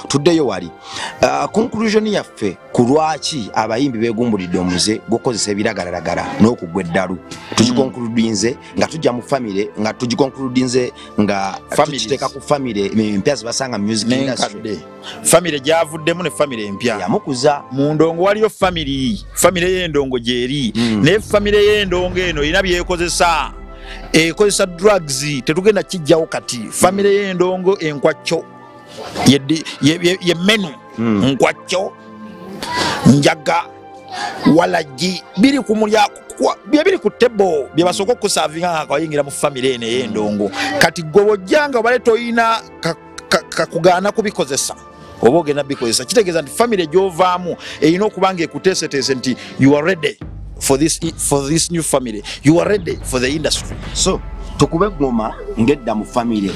tuddeyo wali. Conclusion yaffe ku lwaki abayimbi beegumbulidde omuze gukozesa ebiragalalagala n'okugwa eddalu tugikonkludinze nga tujja mu famire nga tugikonkludinze nga tukiteeka ku famire empya zibasanga music industry. Famire gyavuddemu ne famire empya yamukuza mu ndongo waliyo famire y'endongo gyeri naye famire y'endongo eno erina byekozesa ekozesa drugs tetugenda kijjawo kati. Famire y'endongo enkwacyo ye menu nkwacyo njaga walagi biri kumulya biri ku table bye basoko kusavinga akayingira mu famire ene y'endongo kati gobojjanga bale toyina kakugana kubikozesa oba ogenda bikozesa kitegeeza nti famire gyovaamu erina okubanga ekuteeseteese nti you are ready for this new family, you are ready for the industry. So tukube goma ngedda mu family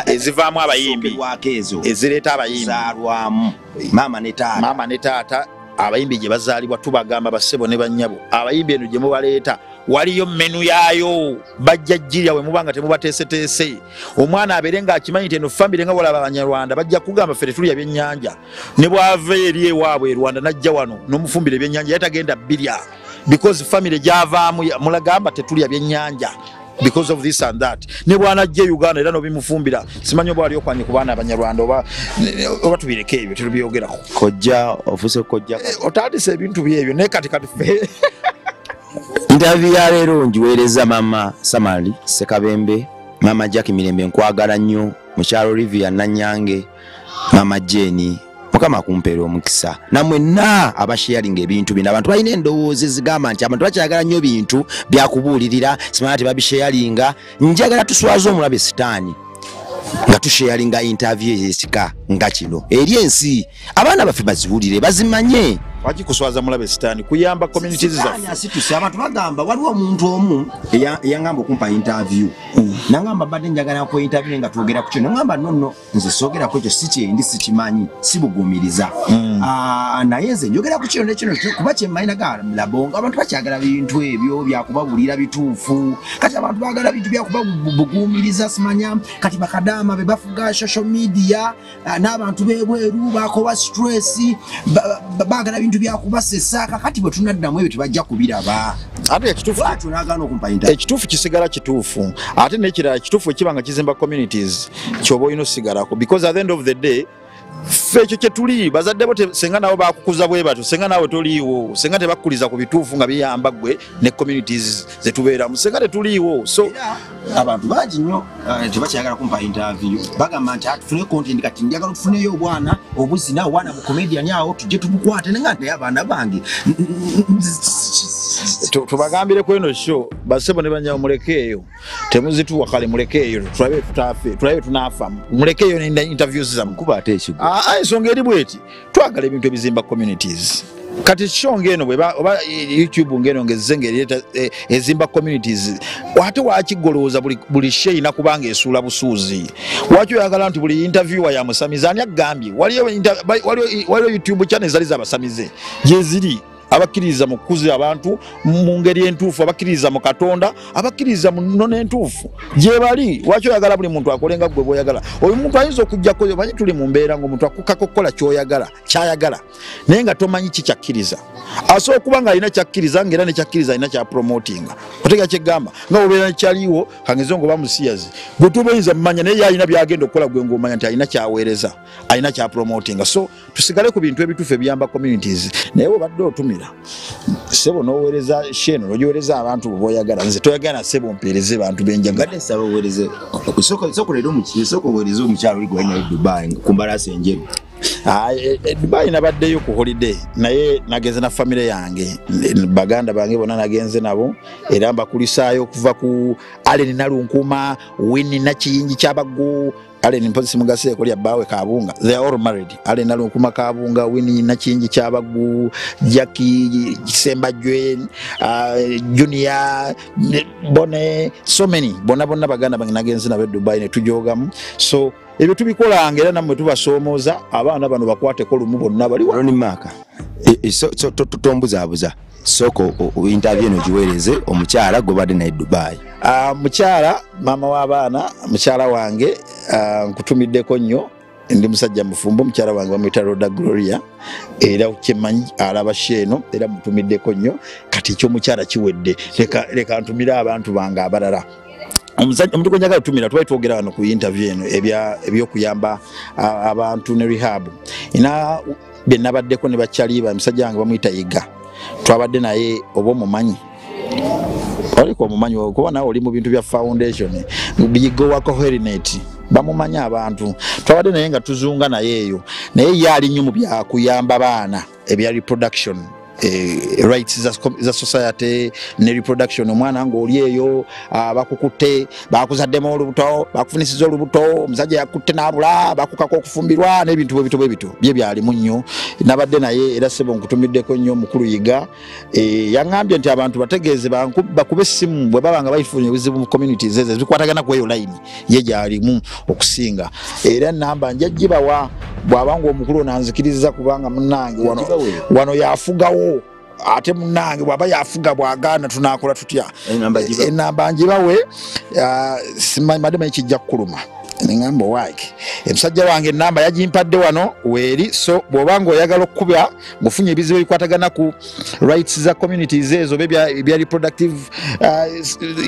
ezivaamu abayimbi wakezo ezireta abayimbi zalwamu mama ne taata abayimbi gye bazaalibwa tubagamba basebo ne bannyabo abayimbi eno gye mubaleeta waliyo menu yaayo bajja jjirya we mubanga temubateeseteese omwana abeere ng'akimanyi nti eno famire nga walaba Abanyarwanda bajja kugamba ffe tetulya byennyanja ne bw'ava eri ewaabwe e Rwanda najja wano n'omufumbira ebyennyanja yatagenda birya because family javaamu mulagamba tetulya byennyanja because of this and that. Ne bwana jje Uganda era no bimufumbira simanyi oba ali okwanye ku baana Abanyarwanda oba tubireke ebyo tubyogerako kojja ofuse kojja otandise ebintu byebyo ne kati ffe interview ya leero njiweereza mama Samali Sekabembe, mama Jackie Mirembe nkwagala nnyo, mukyalo Olivia Nanyange, mama Jenny mukama kumpeera omukisa namwe abasharing ebintu bino abantu balina endowooza ezigamba nti abantu bakyagala nnyo bintu byakubuulirira simanya tebabisharinga njagala tuswaza omulabe sitaani nga tusharinga interview ezisika nga kino eri ensi abaana baffe baziwulire bazimanye. Waki kuswaza mulabe sitaani kuyamba communities zaffe asituse abantu bagamba waliwo omuntu omu yangamba okumpa interview nangamba badde njagala ko interview nga twogera ku kino ngamba nonno nze soogera ku ekyo sikyendi sikimanyi sibugumiriza naye nze njogera ku kino nekino kuba kyemmalina ga Rabongo abantu bakyagala bintu ebyo byakubabulira bituufu kati abantu bagala bintu byakubabugumiriza simanya kati bakadama be bafuga social media n'abantu bebweru bakoba stress bagala bintu byakubasesa kakati bwe tunaddamu ebyo tebajja kubiraba ate ekituufu tunagana okumpa interview ekituufu kisigala kituufu ate n'ekirala kituufu ekibanga kizimba communities kyoba olina osigalako because at the end of the day ffe ekyo kye tuli bazadde bo senga nabo bakukuza bwe batyo senga nawe toliiwo senga tebakkuliza ku bituufu nga biyamba gwe ne communities zetubeeramu senga tetuliiwo so abantu bangi nnyo tebakyagala kumpa interview bagamba nti atufune content kati njagala tufuneyo obwana obuzina obwana bukomediani awo tujje tubukwate nenga naye abaana bange tubagambire ku eno show basebo ne banyawo mulekeeyo temuzituwa kale mulekeeyo tulabe tutafe tulabe tunaafa mulekeeyo ne interviews zamu kuba ate ekigo ensonga eri bweti twagala ebintu ebizimba communities kati show ngeno oba YouTube ngeno ngezze ng'ereeta ezimba communities ate wakigolooza buli shay nakubanga esuula busuuzi waki oyagala nti buli interviewer ya musamizi ani agambye waliyo YouTube channel zali z'abasamize gyeziri abakiriza mu kukuza abantu mu ngeri entuufu abakiriza mu Katonda abakiriza mu nnono entuufu gye bali waki oyagala buli muntu akolenga gwe bw'oyagala oyo muntu ayinza okujjako omanyi tuli mu mbeera ng'omuntu akukako kukola kyayagala naye nga tomanyi kikyakkiriza asobola okuba nga alina kyakkiriza ng'era ne kyakkiriza alina kyapromotinga otegeka kyegamba nga obeera nekyaliwo kangeze ng'oba musiyazi gwe tubayinza mumanya naye yalina byagenda okukola gwe ng'omanya nti alina kyaweereza alina kyapromotinga so tusigale ku bintu ebituufu ebiyamba communities naye obadde otumira sebo noweereza sheno nojowereza abantu boyagala nze toyagala sebo mpereze bantu benjagala sabo oweereze soko lero mukiye soko oweereze omukyalo ligwanya Dubai kumbalasa enjeru Dubai nabaddeyo ku holiday naye nagenze na family yange baganda bange bonna nagenze nabo era mbakulisaayo okuva ku Allen Nalunkuma Winnie Nakiyingi Kyabago Allen mpozi mugase ko lya bawe kabunga they are all married Allen alokuma kabunga Winnie Nakingi Kyabagu Jackie Sembajwe Junior Bone so many bonna baganda banginagenzi na Dubai ne tujogamu so ebyo tubikolanga era namwe tubasoomoza abaana bano bakwate ko lumu bonna bali Ronnie Maka so tombuzabuza soko interview no jiwereze omukyala gobade na Dubai mukyala mama w'abaana mukyala wange nkutumiddeko nnyo ndi musajja mufumbo mukyala wange bamuyita Roda Gloria era ukimanyi alaba sheno era mutumiddeko nnyo kati ekyo mukyala kiwedde leka ntumira abantu bange abalala omuntu gwenjagala tumira twali twogera wano ku interview eno ebyokuyamba abantu ne rehab ina benabaddeko ne bakyaliba musajja wange bamuyita Yiga twabadde naye oba omumanyi oliko omumanyi kuba nawe oli mu bintu bya foundation bigo wa coherent bamumanya abantu twabadde naye nga tuzunga naye eyo naye yali nnyo mu byakuyamba baana ebya reproduction rights za society ne reproduction omwana ngo oli eyo bakukutte bakuzaddemu olubuto bakufunisiza olubuto omusajja yakutte n'abula bakukako okufumbirwa n'ebintu bito bye byali munnyo nabadde naye era sebo nkutumiddeko nnyo mukulu Yiga yangambye nti abantu bategeeze bakube essimu bwe babanga bayifunye ebizibu mu communities ezo zikwatagana ku eyo line ye gyalimu okusinga era namba njaggibawa bwabanga omukulu nanzikiriza kubanga munnange wano yafugawo ate munnange bwaba yafuga bwagaana tunakola tutya enamba njibawe simanyi kijja kukuluma ningamba wake emusajja wange enamba yagimpadde wano weeri so bwobanga oyagala okukuba ngufunye ebizibu ebikwatagana ku rights za communities ezo bya reproductive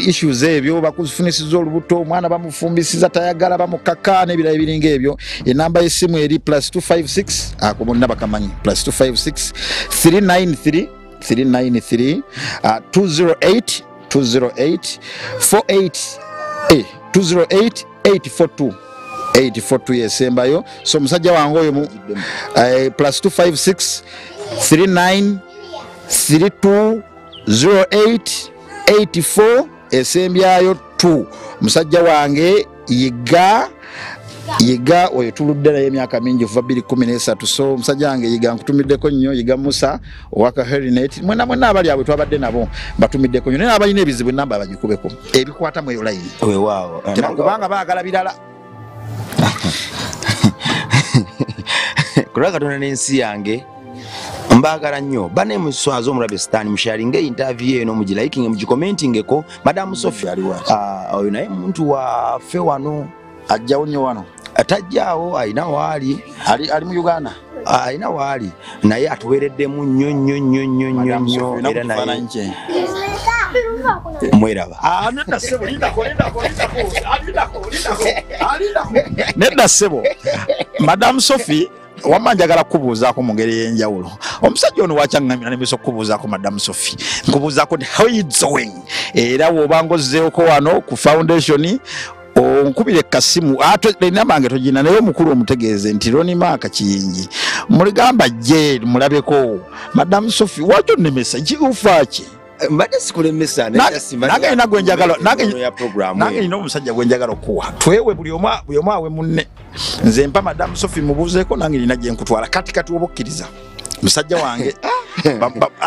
issues ebyo bakufunisiza olubuto omwana bamufumbisiza tayagala bamukaka n'ebirala ebiringa ebyo enamba y'essimu eri +256 akubonna bakamanyi +256 393 208 48 842 yesembayo so musajja wange oyo +256 39 32 08 84 esembyayo 2 musajja wange Yiga oyo tuludde naye emyaka mingi kuva 2013 so musajja wange Yiga nkutumiddeko nnyo Yiga Musa owaka Herinet mwena abali abwe twabadde nabo batumiddeko nnyo naye abalina ebizibu enamba bagikubeko ebikwata mu eyo line weewaawo kubanga baagala birala kulwa Katonda n'ensi yange mbagala nnyo bane muswazo omulabe sitaani musharinga interview eno mugiliking mugicommentingeko Madam Sophie oyo naye muntu waffe wano ajjawo nnyo wano atajjaawo ayina waali ali mu Uganda ayina waali naye atuweereddemu nnyo era naye mweraba nedda ssebo Madam Sophie wamma njagala kukubuuzaako mu ngeri y'enjawulo omusajja ono wakyangamira nemiso okubuuzaako Madam Sophie nkubuuzaako nti how you doing era w'obanga ozzeeko wano ku foundation onkubire kasimu enamba yange togina naye omukulu omutegeeze nti Ronnie Maka Kiyingi muligamba je mulabeko Madam Sophie wajo nemesa kigufaaki mbadde sikulemesa nange ina gwenjagala nange ina omusajja gwenjagala okuwa twewe buli omu awe munne nze mpa Madam Sophie mubuuzeeko nange nina gye nkutwala kati obukkiriza musajja wange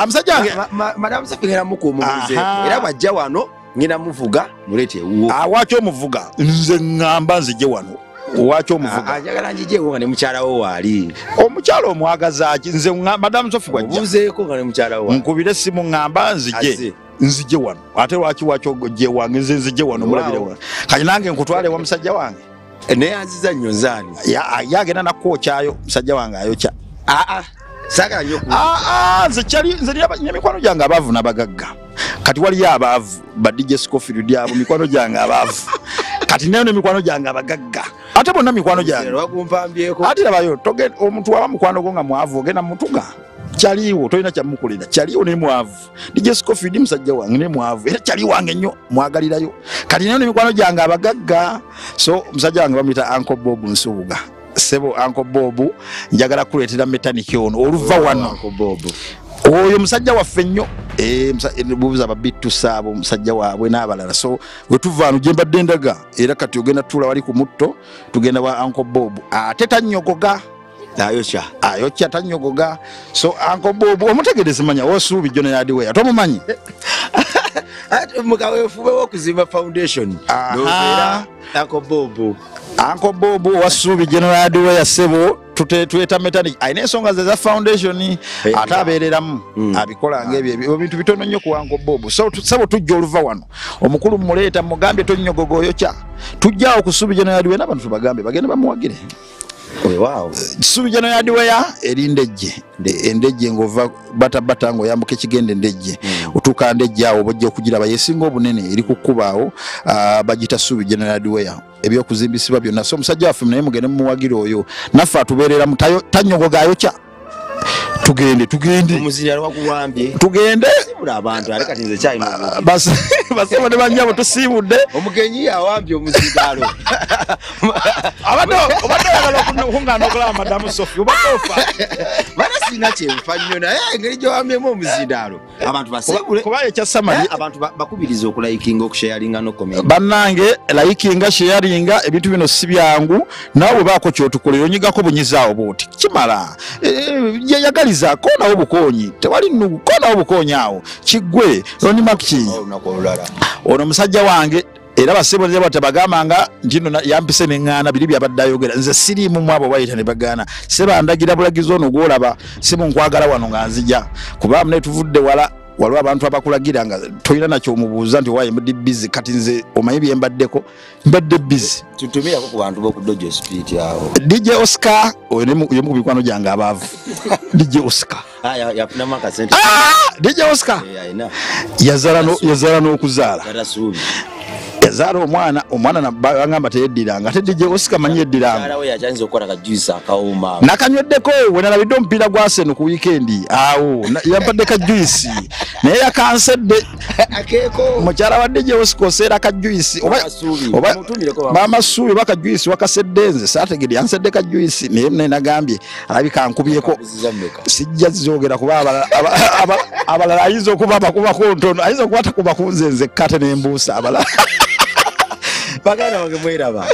musajja wange Madam Sophie ngera mukumubuuzeeko era bwajja wano ngina muvuga mulete uwo awakyo muvuga nze ngamba nzije wano wakyo omuvuga ajagala njije ngo ne mukyala wo wali omukyala omwagaza aki nze Madam Sophie bwajja obuzeeko nga ne mukyala wo nkubire simu ngamba nzije wano ate lwaki wakyo gye wange nzije wano mulabire wano kati nange nkutwale wa musajja wange naye aziza nnyo nzaani yagenda nakwokyayo musajja wange ayokya sagala nnyo nze nyemikwano gyange abaavu n'abagagga kati waliyo abaavu ba DJ Scofield abo mikwano gyange abaavu kati nayo nemikwano gyange abagagga ate bonna mikwano gyange ate labayo omuntu waba mukwano go nga mwavu ogenda mutuga kyaliwo tolina kyamukolera kyaliwo ne mwavu DJ Scofield musajja wange ne mwavu era kyali wange nnyo mwagalirayo kati nayo nemikwano gyange abagagga so musajja wange bamuyita Uncle Bob Nsubuga sebo Uncle Bob njagala kuleetera metaniki ono oluva wano Uncle Bob oyo musajja waffe nnyo bubuza ababitu saabo musajja waabwe n'abalala so wetuvaano gye mbadde ndaga era kati ogenda tuula wali ku mutto tugenda wa Uncle Bob ate tannyogoga ayokya tannyogoga so Uncle Bob omutegereze manya wosuubi John Yardway tomumanyi mukaweefube w'okuzimba foundation nobeera Uncle Bob wasuubi General Yardway sebo tueta metani aina ensonga za foundation ate abeereramu abikola ng'ebyo ebintu bitono nnyo ku Uncle Bob so sabo tujja oluva wano omukulu muleeta mugambye tonnyogoga oyokya tujja okusuubi General Yardway n'abantu tubagambe bagende bamuwagire wow suubi General Yardway endejje ngova bata ngo yambuke kigende endejje utuka ndejje awo bojja okugiraba yesinga obunene eri kukubaawo bagita suubi General Yardway ebyo kuzimbisibwa byonna so musajja waffe naye mugende muwagire oyo naffe atubeerera tanyogoga ayokya tugende omuzira wakuwambye tugende sibula abantu aleka tinze chai basi ne banjabo tusiibudde omugenyi awambye omuzigalo abado yagala okungana okulaba Madamu Sophie obatofa bana sina kyemfanyo naye engeri gyowambyemu omuzindalo abantu basebule kuba ekya samali abantu bakubiriza okulikinga okusharinga no comment bannange likinga sharinga ebintu bino si byangu naawe baako kyotukolera onyigako bunyizaawo bwoti kimala yagaliza kona obukonyi tewali nugu kona obukonyi awo kiggwe Ronnie Makki ono musajja wange era basebonera batabagambanga njino yampise neŋŋaana biri byabadde ayogera nze siriimu mu abo bayita ne bagaana seba ndagira bulagizo ono gwolaba simu nkwagala wano nga nzija kubaamu ne tuvudde waliwo abantu abakulagira nga toyina nakyo omubuuza nti waaye mbadde busy kati nze omanyi bye mbadde busy tutumirako ku bantu b'oku Dojo Street awo DJ Oscar oyo ku mikwano gyange abaavu DJ Oscar yafunamu akasente DJ Oscar yazala n'okuzaala yazaala omwana bangamba teyeddiranga ate DJ Oscar manyi yeddiranga nakanyweddeko wenalabidde omupiira gwa Arsenal ku weekendi awo yampadde ka juice naye yakansedde mukyala wa DJ Oscar oseera ka juice oba mama suubi baka juice wakasedde nze saategedde yansedde ka juice naye nagambye alabika nkubyeko sijja zizogera kuba abalala ayinza okuba abakubako ntono ayinza okuba takubako nze nzekka ate nembuusa abalala baganda wange mweraba